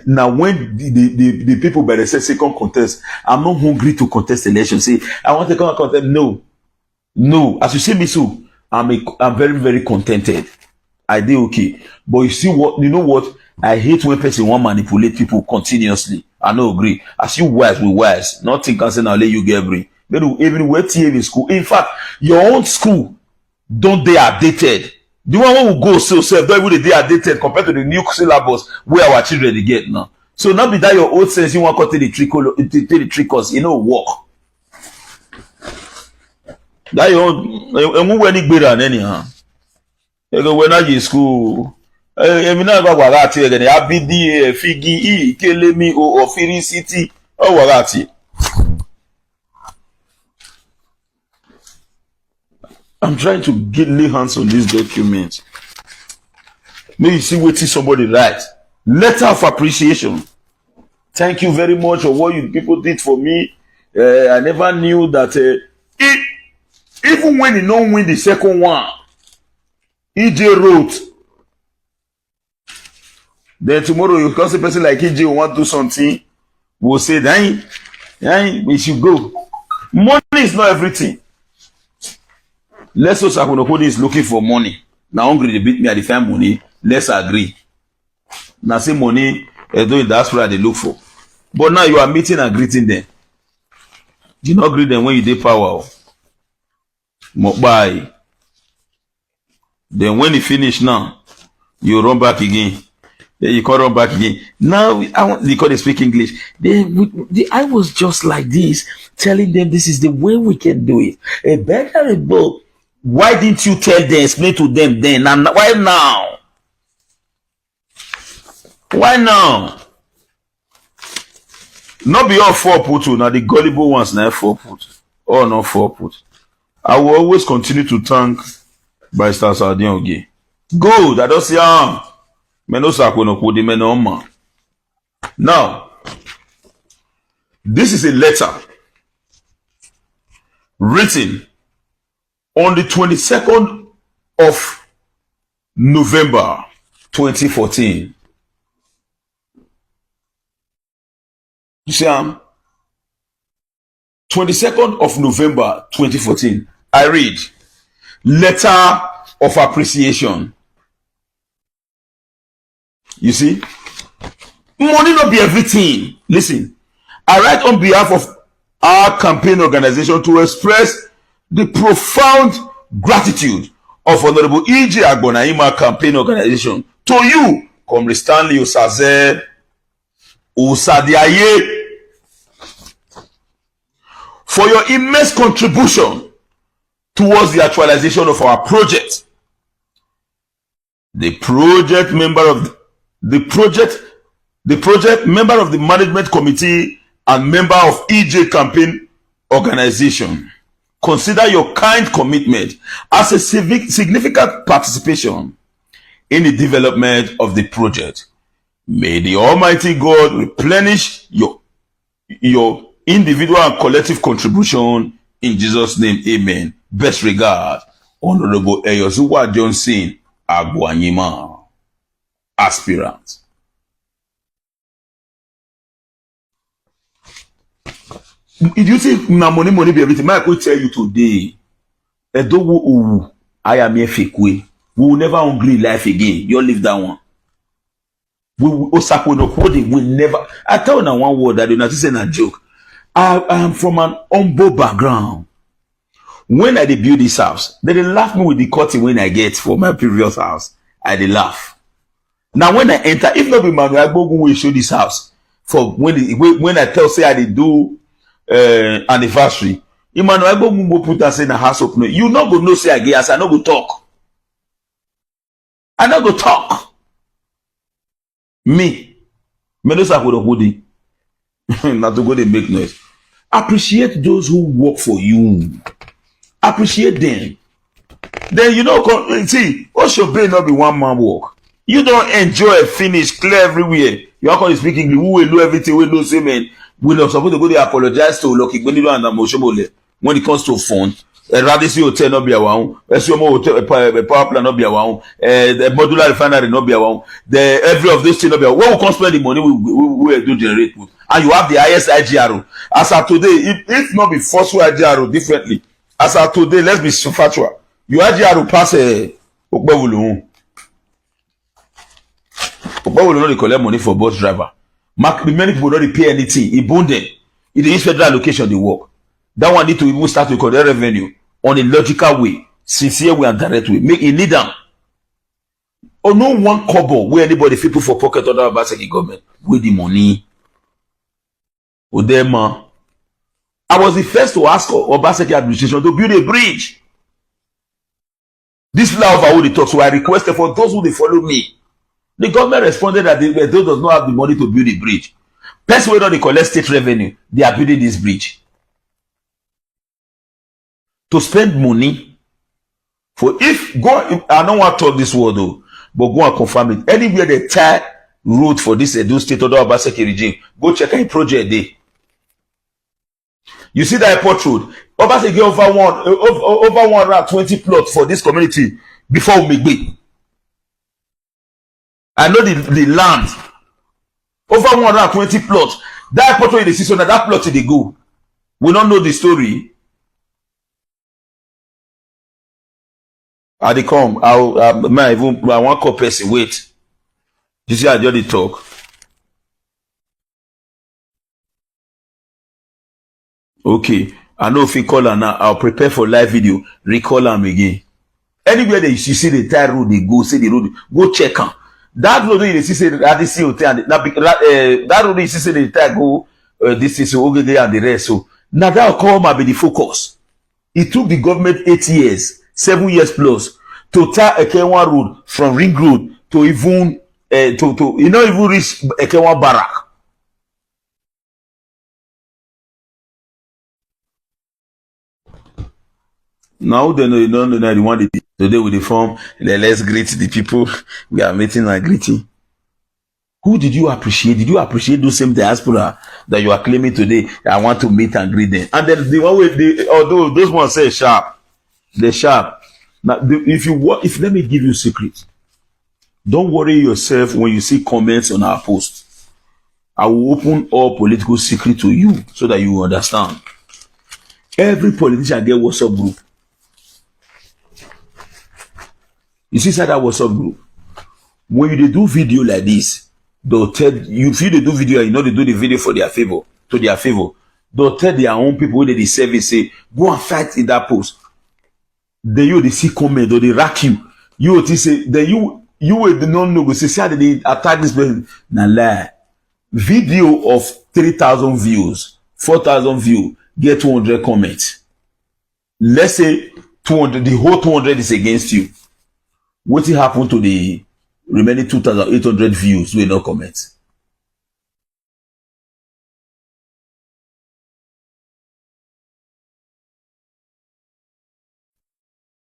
now when the people by the second contest, I'm not hungry to contest election. Say I want to come and contest. No. As you see me so, I'm very very contented. I did okay. But you see what, you know what? I hate when person want manipulate people continuously. I no agree. As you wise, we wise. Nothing can say now let you get brain. But even wait till in school. In fact, your own school, don't they are dated. The one who go so self, don't even they are dated compared to the new syllabus where our children they get now. So not be that your old sense you want to take the trickles, you know, work. That your own, and move any better than anyhow. You go when I in school. Emi na gba warati again. Abidi figi kelemi o ofiri city o warati. I'm trying to lay hands on this document. May you see what somebody write. Letter of appreciation. Thank you very much for what you people did for me. I never knew that even when he don't win the second one, EJ wrote. Then tomorrow you can see a person like EJ who want to do something, will say, "Dang, we should go." Money is not everything. Let's say Sakunokodi is looking for money. Now hungry they beat me at the find money. Let's agree. Now say money, doing that's what they look for. But now you are meeting and greeting them. Do not greet them when you do power. Bye. Then when he finish now, you run back again. Then you can't run back again. Now I want they they speak English. I was just like this, telling them this is the way we can do it. A better book. Why didn't you tell them, explain to them then? And why now? Why now? Not be all four put. Now the gullible ones now four put. Or not four put. I will always continue to thank Barrister Sardian Oge. Good. I don't see now, this is a letter written on the 22nd of November 2014. You see, 22nd of November 2014. I read, letter of appreciation. You see, money not be everything. Listen, I write on behalf of our campaign organization to express the profound gratitude of Honorable E.J. Agbonaima campaign organization to you, Comrade Stanley Osaze Osadiaye, for your immense contribution towards the actualization of our project. The project member of the management committee and member of EJ campaign organization consider your kind commitment as a significant participation in the development of the project. May the Almighty God replenish your individual and collective contribution in Jesus' name. Amen. Best regard, Honorable Eyozuwa Johnson Agboanyima, aspirant. If you think money be everything, I could tell you today, I am a fake way. We will never hungry life again. You leave that one. We will never. I tell you now one word, I do not say a joke. I am from an humble background. When I build this house, they laugh me with the cutting when I get for my previous house. I laugh. Now when I enter, if not be Manuel Agbogun will show this house for when I tell say I do anniversary. Emmanuel Agbogun will put us in a house opener. You not go no say again as I not go talk. I not go talk. Me no say for the hoodie. Not to go they make noise. Appreciate those who work for you. Appreciate them. Then you know, see, Oshobe not be one man work. You don't enjoy finish clear everywhere. You are going to speak English. We will know everything. We know say man. We not supposed to go there apologize to Lucky Benito and Moshobole when it comes to phone. Radissi Hotel not be around. SUMO Hotel power plant not be around. The modular refinery not be around. The every of those things not be around. Where we can spend the money we do generate with. And you have the highest IGRO. As of today, if not be forceful IGRO differently. As of today, let's be factual. You IGRO pass Ogbewulu. Ogbewulu no collect money for bus driver. Many people don't pay anything. He bond them. If they use federal allocation, they work. That one need to even start to collect revenue on a logical way, sincere way and direct way. Make it need them. Or no one kobo where anybody fit put for pocket under Obaseki government with the money. Odema. I was the first to ask Obaseki administration to build a bridge. This flyover what they talk, so I requested for those who they follow me. The government responded that they does not have the money to build a bridge. Person where they collect state revenue, they are building this bridge. To spend money for I don't want to talk this word though, but go and confirm it. Anywhere they tie road for this Edo State or Obaseki regime, go check any project there. You see that airport road, Obaseki over 120 plots for this community before we make. I know the land over 120 plots. That airport road in the season, that plot they go. We don't know the story. I come. I want call person. Wait. You see, I just talk. Okay. I know if you call her now, I'll prepare for live video. Recall them again. Anywhere that you see the entire road, they go, say the road, go check am. That road you see say Radisi Hotel and that road you see say the entire go this is Ogege and the rest. So now that will come be the focus. It took the government 8 years, 7 years plus to tie Ekenwa road from Ring Road to even to you know even reach Ekenwa Barrack. Now they know you don't know the one today with the form. Let's greet the people. We are meeting and greeting. Who did you appreciate? Did you appreciate those same diaspora that you are claiming today? I want to meet and greet them. And then the one with the although those ones say sharp, they're sharp. Now, if let me give you a secret. Don't worry yourself when you see comments on our post. I will open all political secret to you so that you understand. Every politician get WhatsApp group. You see inside that WhatsApp group. When you do video like this, they'll tell you if you do video, you know they do the video for their favor, to their favor. They'll tell their own people where they service say, go and fight in that post. Then you they see comment or they rack you. You will say then you will not know go say how they attack this person. Now lie. Video of 3,000 views, 4,000 views, get 200 comments. Let's say 200, the whole 200 is against you. What will happen to the remaining 2,800 views will not comment?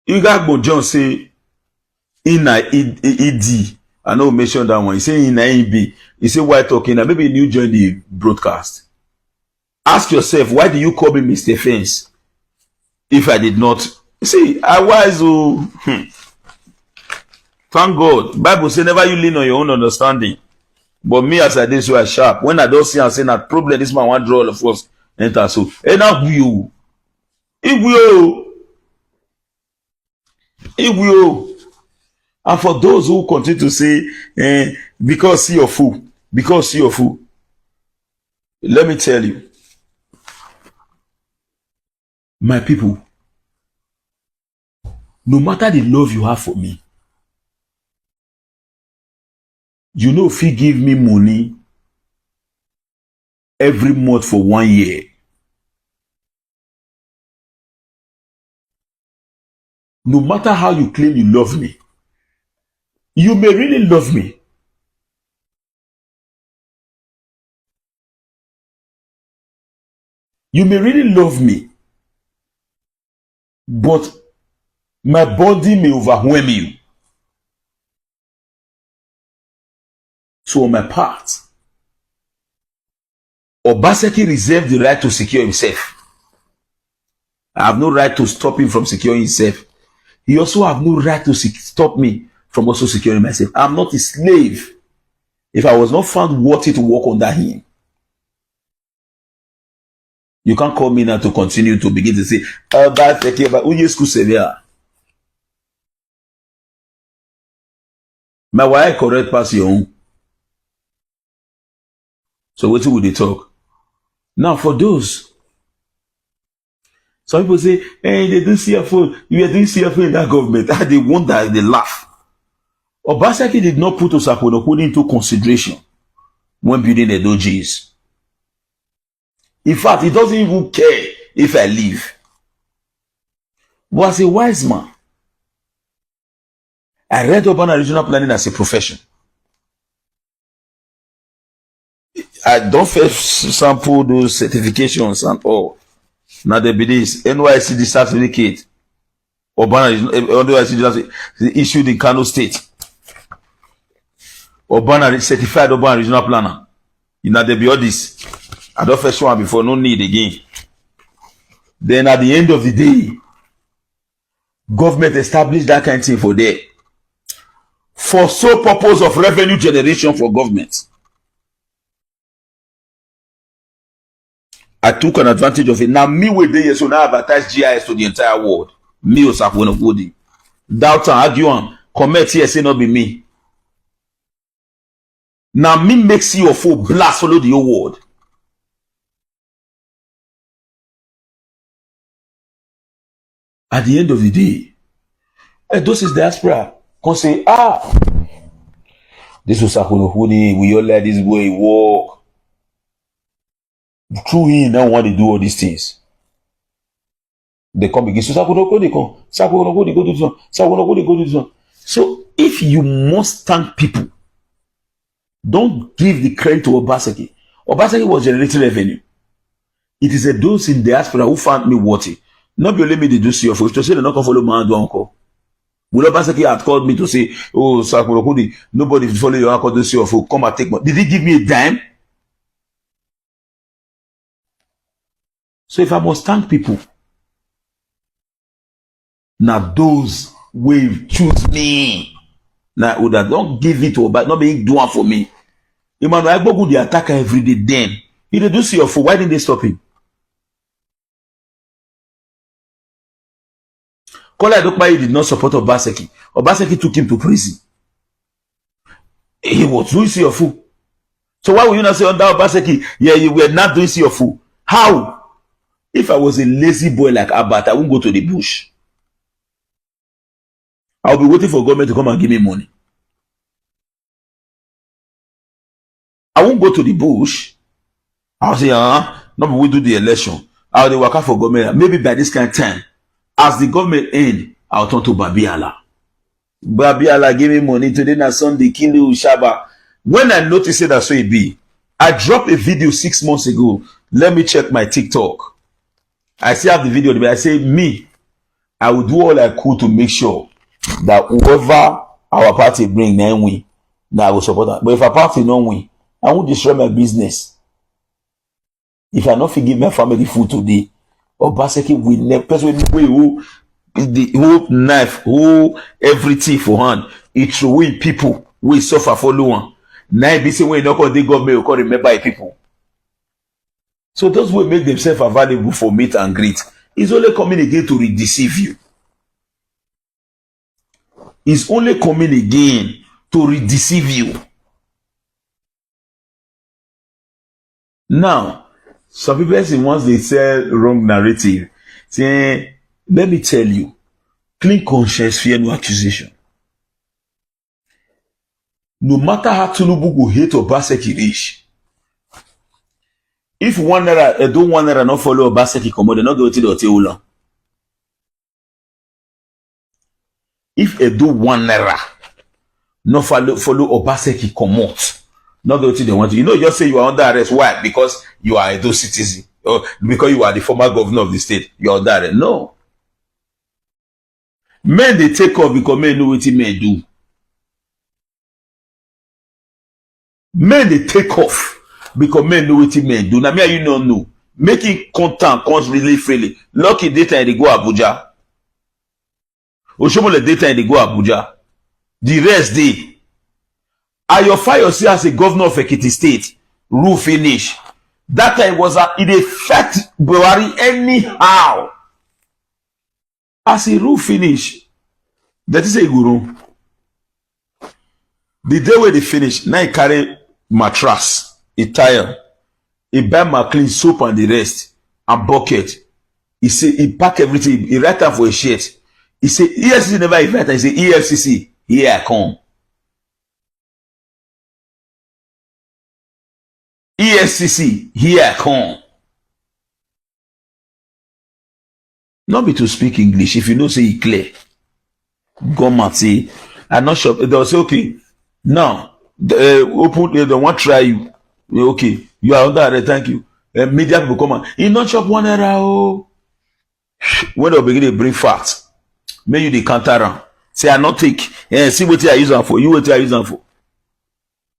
Igagbo John say in ED. I know mention that one. He say in EB. He say why talking? Maybe you join the broadcast. Ask yourself, why do you call me Mr. Fence? If I did not, see, I was. Thank God. Bible say never you lean on your own understanding. But me as I did so I sharp. When I don't see and say that problem, this man want draw all of us enter so. And now you. It will. And for those who continue to say, because see your fool, let me tell you, my people, no matter the love you have for me, you know if you give me money every month for 1 year, no matter how you claim you love me, you may really love me. You may really love me. But my body may overwhelm you. So on my part, Obaseki reserved the right to secure himself. I have no right to stop him from securing himself. He also have no right to stop me from also securing myself. I'm not a slave. If I was not found worthy to work under him, you can't call me now to continue to begin to say, Obaseki, but who you school severe? My wife correct pass your own. So what will they talk? Now for those, some people say, hey, they do CFO, you are doing CFO in that government. They wonder, they laugh. Obaseki did not put Osakwonokwo into consideration when building the dojis. In fact, he doesn't even care if I leave. But as a wise man, I read urban and regional planning as a profession. I don't first sample those certifications and all. Now there be this NYCD certificate, NYCD issued in Kano State. Certified urban regional planner. You know there be all this. I don't first one before, no need again. Then at the end of the day, government established that kind of thing for there. For sole purpose of revenue generation for government. I took an advantage of it. Now me with the so now advertise GIS to the entire world. Me Osakwonokwo. Doubt and argue on. Comment here say not be me. Now me make CFO blast follow the whole world. At the end of the day, Those is diaspora. Can say, this was Sakunokuni, we all let this boy walk. Through him, now want to do all these things. They come again. So Sakunoko, they come. Sakunoko, they go to this one. Sakunoko, they go to this one. So if you must thank people, don't give the credit to Obaseki. Obaseki was generating revenue. It is those in diaspora who found me worthy. Not be only me they do see your food. To say they're not going to follow my uncle. Will Obaseki had called me to say, oh, Sakurokudi, nobody follow your uncle to see your food. Come and take money. Did he give me a dime? So if I must thank people, now those will choose me. Now Oda, don't give it to Obaseki, not being doing for me. Emmanuel, I go the attacker every day then. He did do see your food. Why didn't they stop him? Kola Edokpayi did not support Obaseki. Obaseki took him to prison. He was doing see your food. So why would you not say under Obaseki, yeah, you were not doing see your food? How? If I was a lazy boy like Abat, I won't go to the bush. I'll be waiting for government to come and give me money. I won't go to the bush. I'll say, no, we do the election. I'll work out for government. Maybe by this kind of time, as the government end, I'll turn to Babiala. Babiala give me money today na Sunday, Kilo Shaba. When I noticed it, that's so it be. I dropped a video 6 months ago. Let me check my TikTok. I still have the video, but I say, me, I will do all I could to make sure that whoever our party bring, then win. That I will support that. But if our party don't win, I won't destroy my business. If I not forgive my family food today, Obaseki will never, person who the whole knife, whole everything for hand, it throw in people we suffer for one. Now be say when you not call the government, you call remember people. So those who make themselves available for meet and greet is only coming again to deceive you. Is only coming again to deceive you. Now, some people say once they sell wrong narrative, say, let me tell you, clean conscience, fear no accusation. No matter how Tinubu go hate Obaseki reach, if one naira, don't one naira not follow Obaseki come, they not go to the hotel. If do one naira not follow Obaseki come out, not go to the one. You know, just say you are under arrest. Why? Because you are a Edo citizen, or because you are the former governor of the state. You are under arrest. No. Men they take off because men know what men do. Men they take off because men know what men do. Now me you don't know. Making content comes really freely. Lucky data they go Abuja. Oshomole data they go Abuja. The rest day. Ayofa see as a governor of Ekiti State, rule finish. That time was it affect Buhari anyhow. As a rule finish, that is a guru. The day where they finish, now he carry mattress, a tire, he buy McLean soap and the rest, and bucket. He say he pack everything. He write down for a shirt. He say EFCC never invite. He say EFCC here I come. EFCC, here I come. Not be to speak English. If you know say it clear, government say, I'm not sure. They'll say, okay, now, open, they don't want to try you. Okay, you are under arrest, thank you. Media people come on. You not chop one error. Oh. When they begin to bring facts, make you the counter around. Say, I not take. See what you are using for. You what you are using for.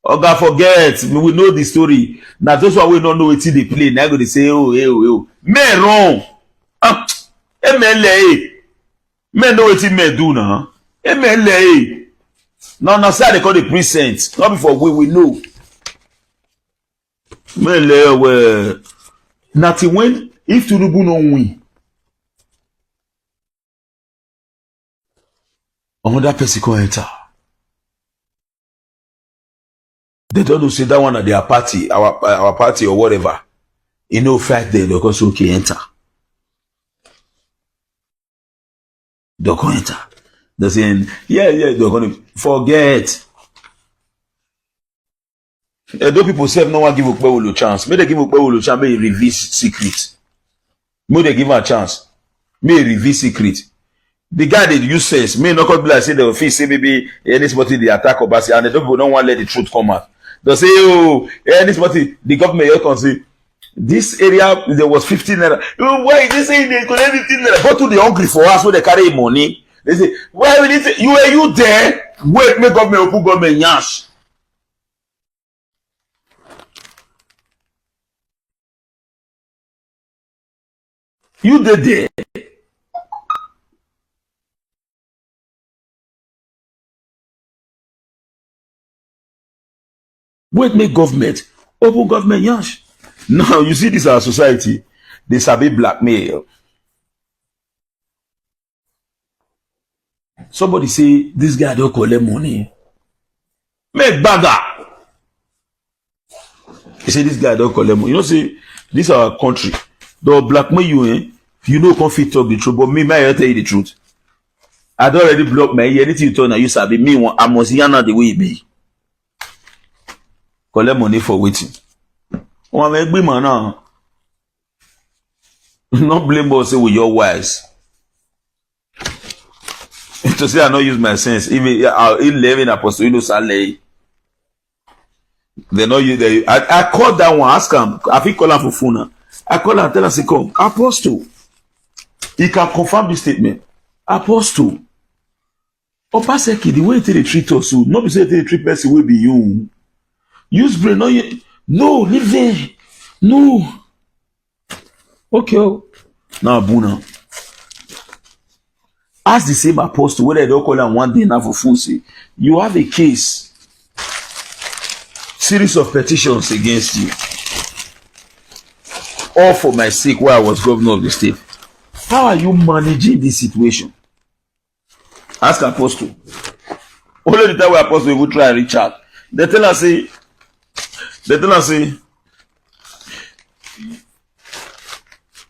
Oga forget, we know the story. Now those who we don't know what they play, now go they say, oh. Men wrong. MLA. Men know what men do now. MLA. Now say they call the precinct. Not before we know. MLA well. Nothing when if Tinubu no win. Another person can enter. They don't know say that one at their party, our party or whatever. You know, fact there, they'll go so okay, enter. They'll go enter. They're saying, yeah, they're going to forget. Though people say no one give Okpewolo a chance. May they give Okpewolo a chance, may he reveal secret. May they give him a chance. May he reveal secret. The guy that use sense may not be like say they will feel say maybe anybody they attack Obaseki and the people don't want to let the truth come out. They say, oh, anybody, the government here can say, this area there was 15 naira. Why they say they collect 15 naira? Go to the hungry for us where they carry money. They say, why will it? You there? Wait, make government open government yash. You did there. Wait, make government open government yash. Now you see this our society, they sabi blackmail. Somebody say this guy don't collect money. Make bagger. He say this guy don't collect money. You know, say this our country. They'll blackmail you, eh? You know, can't fit talk the truth, but me, I tell you the truth. I don't already block my ear. Anything you turn, you sabi me. I must hear now the way it be. Collect money for waiting. One make be man now. Not blame us say with your wise. To say I not use my sense. Even I'll live in apostle, you know, Saleh. They know you there. I called that one, ask him. I think call him for phone. I call him, tell him, say, come, apostle. He can confirm this statement. Apostle. Obaseki, the way they treat us, so not be say they treat person will be you. Use brain, no, no, leave there. No. Okay. Now, Buna. Ask the same apostle whether they don't call him one day now for phone. Say, you have a case. Series of petitions against you. All for my sake while I was governor of the state. How are you managing this situation? Ask apostle. Only the time where apostle will try and reach out. They tell us say,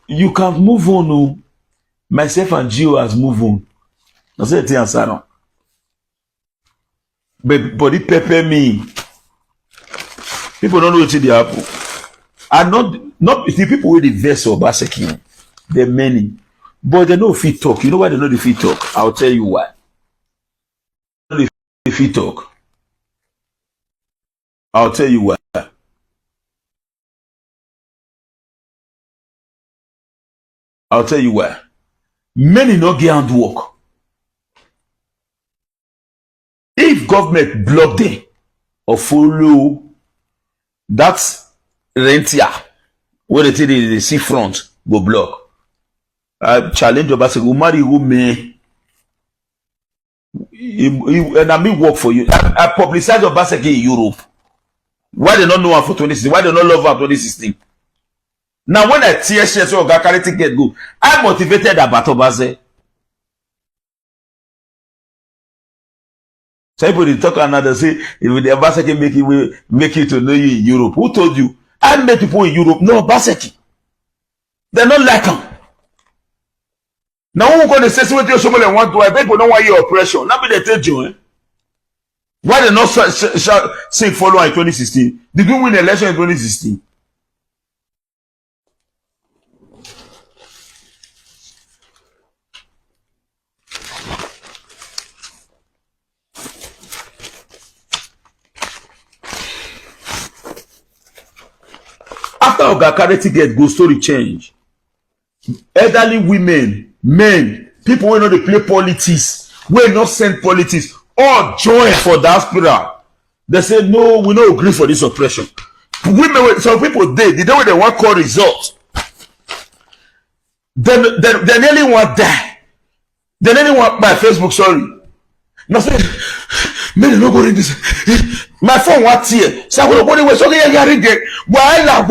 you can move on. Oh. Myself and Gio has moved on. I said the answer. But it pepper me. People don't know what they happen. And not the people with the verse of Obaseki. There are many. But they know if he talk. You know why they know if he talk? I'll tell you why. If he talk. I'll tell you why. I'll tell you why. Many not get hand work. If government block them or follow that rentier where they say the sea front go block. I challenge Obaseki, who marry who may and I mean work for you. I publicize Obaseki in Europe. Why they not know her for 2016? Why they not love her for 2016? Now when I tear share so I carry ticket go, I'm motivated about Obaseki. Some people they talk another say if the Obaseki make you to know you in Europe. Who told you? I met people in Europe no Obaseki. They're not like him. Now who gonna say something somebody want to? I bet people don't want your oppression. Now be they tell you, eh? Why they not say follow in 2016? Did you win the election in 2016? After Oga carry ticket go story change. Elderly women, men, people who know they play politics, will not send politics, all join for diaspora. They say no, we no agree for this oppression. Women, some people they day when they want call results. They nearly want die. They nearly want my Facebook, sorry. Now say, men no go read this. My phone what here? So I'm going to so they read it. Wahala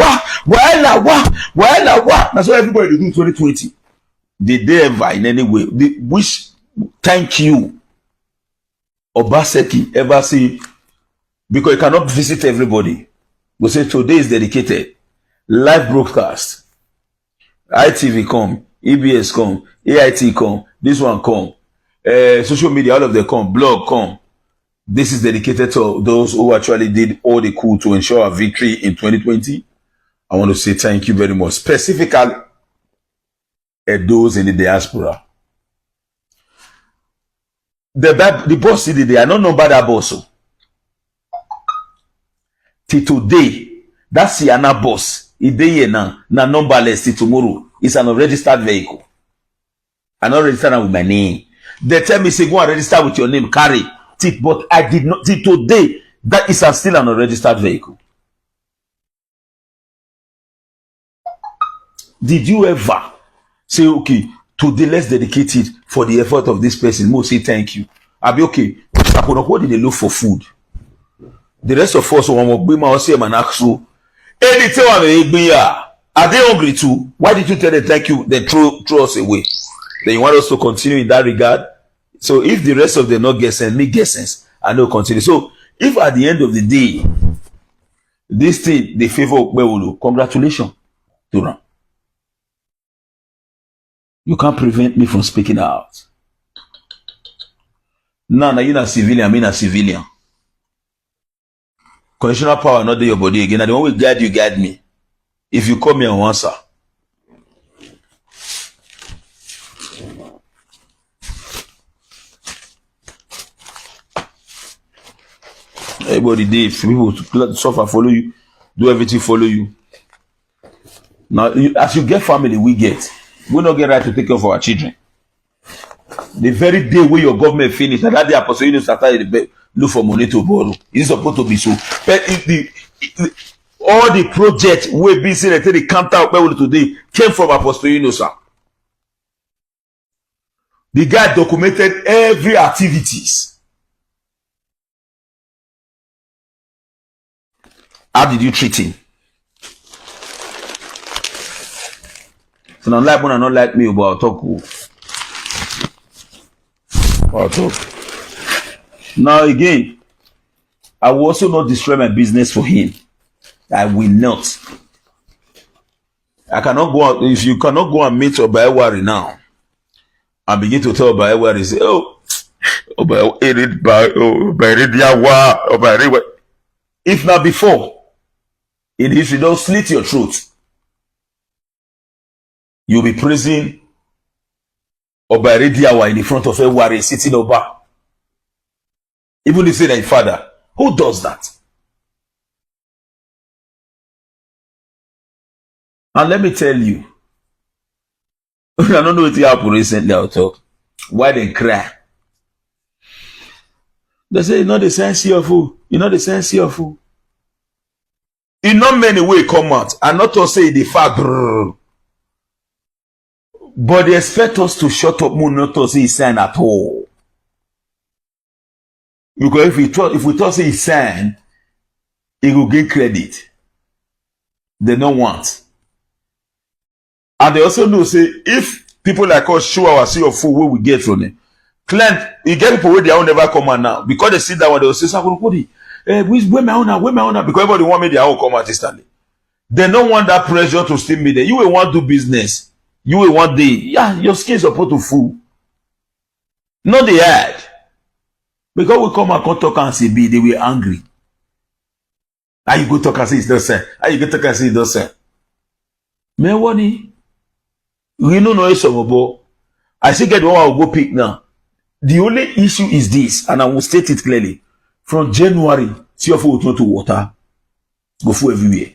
wa. That's what everybody do in 2020. Did they ever in any way? They wish thank you. Obaseki ever say because you cannot visit everybody. We say today is dedicated. Live broadcast. ITV come, EBS come, AIT come, this one come. social media, all of them come, blog come. This is dedicated to those who actually did all the coup to ensure our victory in 2020. I want to say thank you very much, specifically those in the diaspora. The boss did it. I don't know about that boss. Till today, that Sienna boss, it day here now, na numberless till tomorrow. It's an unregistered vehicle. I'm not registered with my name. They tell me, say, go and register with your name, carry. But I did not. Till today, that is still an unregistered vehicle. Did you ever say, okay, today let's dedicate it for the effort of this person? Mo say thank you. I'll be okay. What did they look for food? The rest of us will be my same and ask you. Anything are they hungry too? Why did you tell them thank you? They throw us away. Then you want us to continue in that regard? So if the rest of them not get sense, me get sense, I know continue. So if at the end of the day, this thing they favor Okpewolo, congratulations to them. You can't prevent me from speaking out. Now you're not civilian, I'm not civilian. Constitutional power not do your body again. And the one will guide you, guide me. If you call me, I will answer. Everybody dey, people suffer, follow you, do everything, follow you. Now, as you get family, we not get right to take care of our children. The very day where your government finish, and that day apostle you started look for money to borrow. It's supposed to be so. But all the projects we be seen at the counter today came from Apostle Yunusa. The guy documented every activities. How did you treat him? So not like one and not like me, but I'll talk. I'll talk. Now again, I will also not destroy my business for him. I will not. I cannot go out. If you cannot go and meet Obayewari now and begin to tell Obayewari, say, oh, if not before, in history, don't slit your throat. You'll be praising Obayediawa in the front of Ewari sitting over. Even if you say that father, who does that? And let me tell you, I don't know what happened recently. I'll talk. Why they cry? They say, you know the sense of who? You know the sense of who? In not many way come out, and not to say the fact, but they expect us to shut up more, not to say sign at all. Because if we talk say sign, it will get credit. They don't want. And they also know say if people like us show our see of food where we get from them, client, you get people where they will never come out now. Because they sit down and they will say, Sakurukudi, where my owner, because everybody want me their own come out instantly. They don't want that pressure to still be there. You will want to do business. You will want your skin is supposed to fool. Not the ad. Because we come and talk and say they were angry. How you go talk and say it's not same? How you go talk and say it's not same? Me wani? We don't know it's about. I still get the one I will go pick now. The only issue is this, and I will state it clearly. From January, see of will to water, go for everywhere.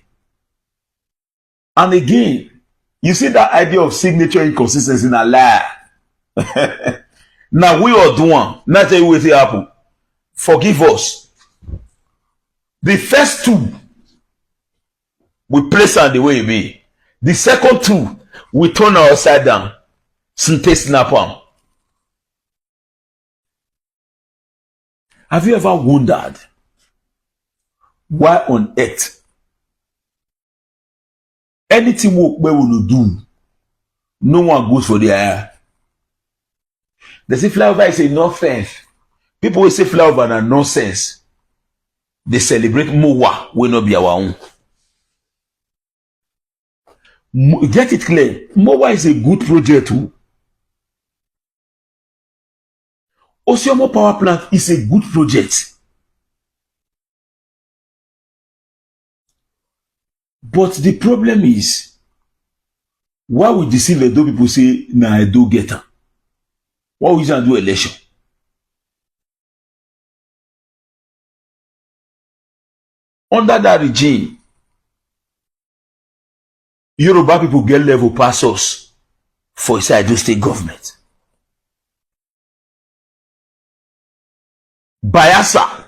And again, you see that idea of signature inconsistency in a lie. Now we are doing, not tell you what happen. Forgive us. The first two, we place on the way it be. The second two, we turn our upside down. Snap on. Have you ever wondered why on earth anything we will do, no one goes for the air? They say flyover is a nonsense. People will say flyover are nonsense. They celebrate Mowa will not be our own. Get it clear. Mowa is a good project too. Osiomo power plant is a good project. But the problem is, why we deceive Edo people say, na Edo get am? Why we do election? Under that regime, Yoruba people get level pass us for inside Edo state government. Bayelsa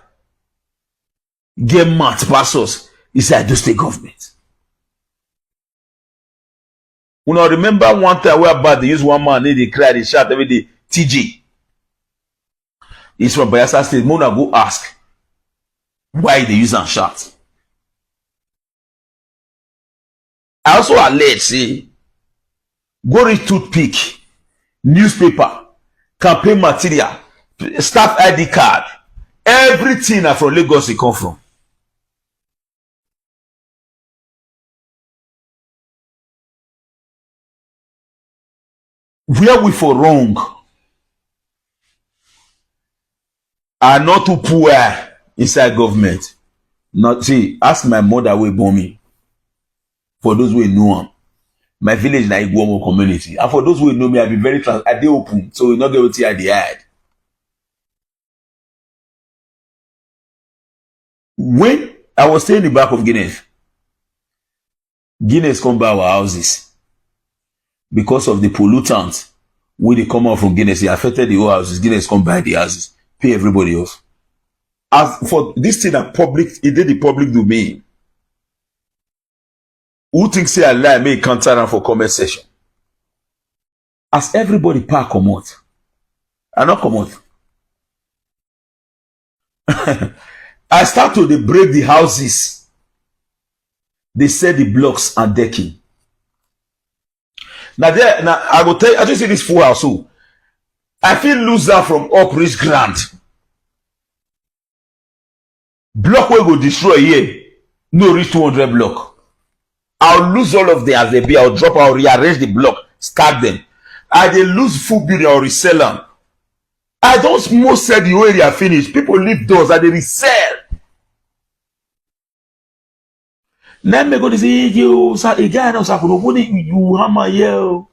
get mat pass us inside Edo state government. We now remember one time where bad they use one man, they cry, they shout every day, TJ. He's from Bayelsa State. Mona go ask why they use and shout. I also allege, say, go read toothpick, newspaper, campaign material, staff ID card, everything are from Lagos they come from. Where we for wrong are not too poor inside government. Not see, ask my mother wey born me. For those who know am, my village na Igbomo community. And for those who know me, I be very I dey open, so we not get wetin I dey hide. When I was staying in the back of Guinness come by our houses because of the pollutants wey dey come out from Guinness. It affected the whole houses. Guinness come by the houses, pay everybody off. As for this thing that public, it did the public domain. Who thinks say I lie may counter am for comment section? As everybody park comot, I not comot. I start to dey break the houses. They set the blocks and decking. Now I go tell you, I just see this full house. So I feel lose that from up reach ground. Block will go destroy here. No reach 200 block. I'll lose all of them as they be. I'll drop, I'll rearrange the block, stack them. I dey lose full building, I'll resell them. I don't most sell the whole area finish. People leave doors and they resell. Let me go to say, you hammer here.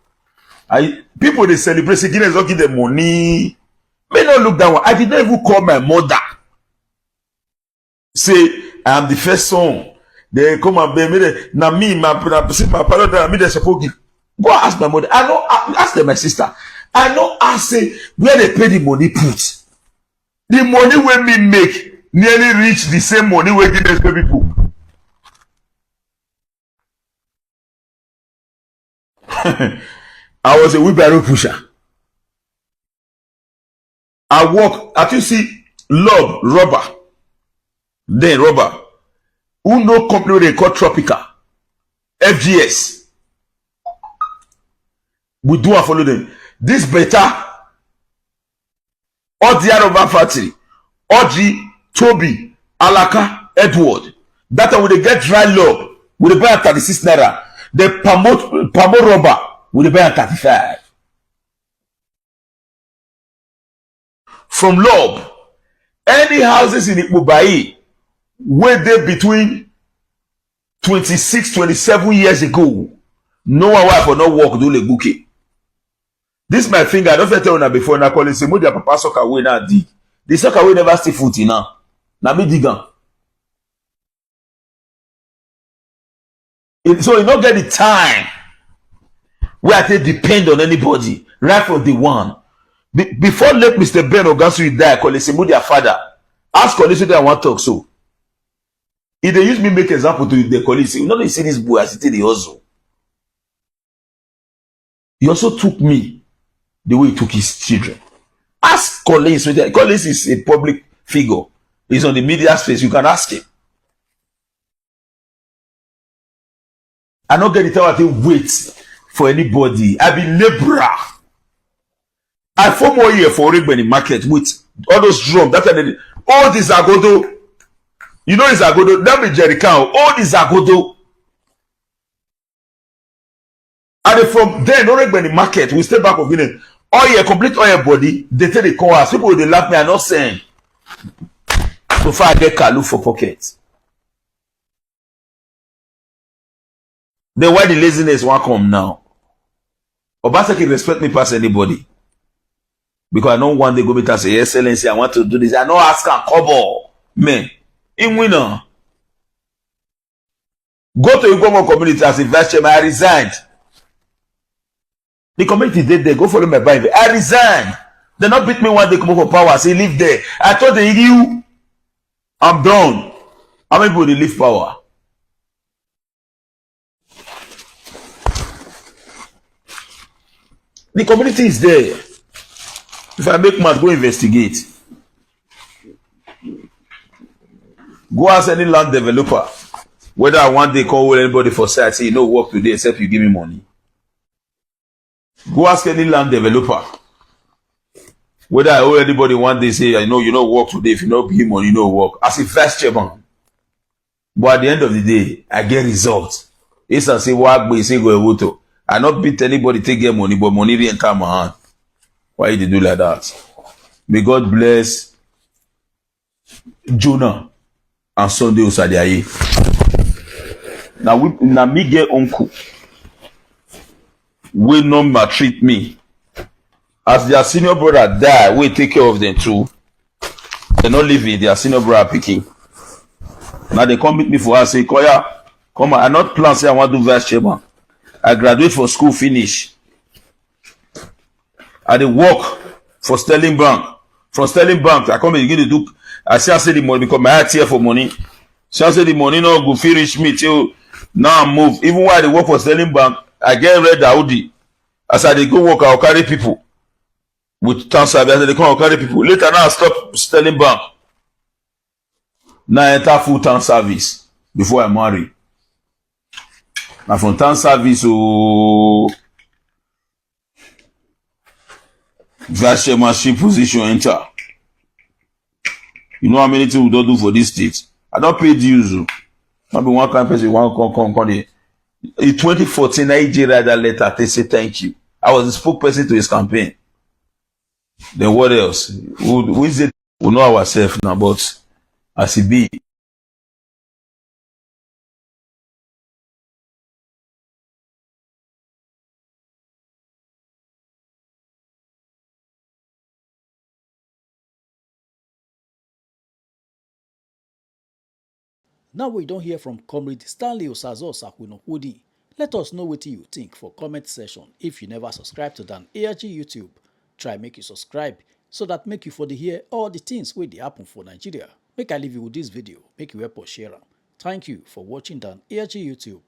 People they celebrate, say Guinness don't give them money. May not look that one. I did not even call my mother. Say, I am the first son. They come and be me. Now me, my parent, me they support give. Go ask my mother. I know. Ask them, my sister. I know. I say where they pay the money put. The money when me make nearly reach the same money we give them people. I was a wheelbarrow pusher. I walk. I you see love rubber. Then rubber. Who no company they call Tropical, FGS. We do and follow them. This better. All the other factory. Oji, Toby, Alaka, Edward. That time when they get dry lob, we they buy at 36 naira. They promote rubber, we they buy at 35. From lob, any houses in Ikmubai where they between 26, 27 years ago, no one wife or no work do le bouquet. This my finger, I don't tell you before, I call it, say, Modia papa soccer away now dig. The soccer away never stay foot in now. Now me dig on. So you don't get the time where they depend on anybody, right from the one. Before let Mr. Ben Ogansu die, call it, say, Modia father. Ask Collis what I want to talk so. If they use me make example to the colleagues, you know they see this boy as it the hustle. He also took me the way he took his children. Ask Collins. Collins is a public figure. He's on the media space. You can ask him. I not get the time to wait for anybody. I be laborer. I 4 more years for Oregbe in market with all those drums. That's all this agodo. You know it's agodo. That be Jericho. All this agodo. And from then, Oregbe in market, we stay back of Guinea. Oil, complete oil body, they take the call us. People they laugh me, I not saying. So far I get Kalu for pocket. Then why the laziness won't come now? Obaseki respect me past anybody. Because I don't want the government to say, Excellency, I want to do this. I don't ask a couple. Man, in winner. Go to Igbo community as a vice chairman. I resigned. The community did there. Go follow my Bible. I resigned. They not beat me one day come up for power. Say live there. I told the you, I'm done. How many people they leave power? The community is there. If I make mad, go investigate. Go ask any land developer whether I want they call anybody for sale. Say you no work today except you give me money. Go ask any land developer whether I owe anybody one day say I know you no work today. If you no give money, you no work. As a vice chairman. But at the end of the day, I get results. It's and say what we say go voto. I not beat anybody take get money, but money didn't enter my hand. Why you do like that? May God bless Jonah and Sunday Osadiaye. Now me get uncle. We no maltreat me. As their senior brother die, we take care of them too. They not live with their senior brother picking. Now they come meet me for us say, Koya, come on, I not plan say I want to do vice chairman. I graduate for school finish. I dey work for Sterling Bank. From Sterling Bank, I come and begin to do. I say the money because my heart here for money. Say the money no go fit reach me till now I move. Even while I dey work for Sterling Bank, I get red Audi. As I dey go work, I will carry people with town service. As I dey come, I will carry people. Later now I stop Sterling Bank. Now I enter full town service before I marry. Now from town service to vice chairmanship position enter. You know how many things we don't do for this state? I don't pay dues. Not be one kind of person, one come. In 2014, Nigeria that letter, they say thank you. I was the spokesperson to his campaign. Then what else? Who is it? We know ourselves now, but as it be. Now we don't hear from Comrade Stanley Osazo Sakwinokudi. Let us know what you think for comment section. If you never subscribe to Dan ARG YouTube, try make you subscribe so that make you for the hear all the things wey dey happen for Nigeria. Make I leave you with this video, make you help us share am. Thank you for watching Dan ARG YouTube.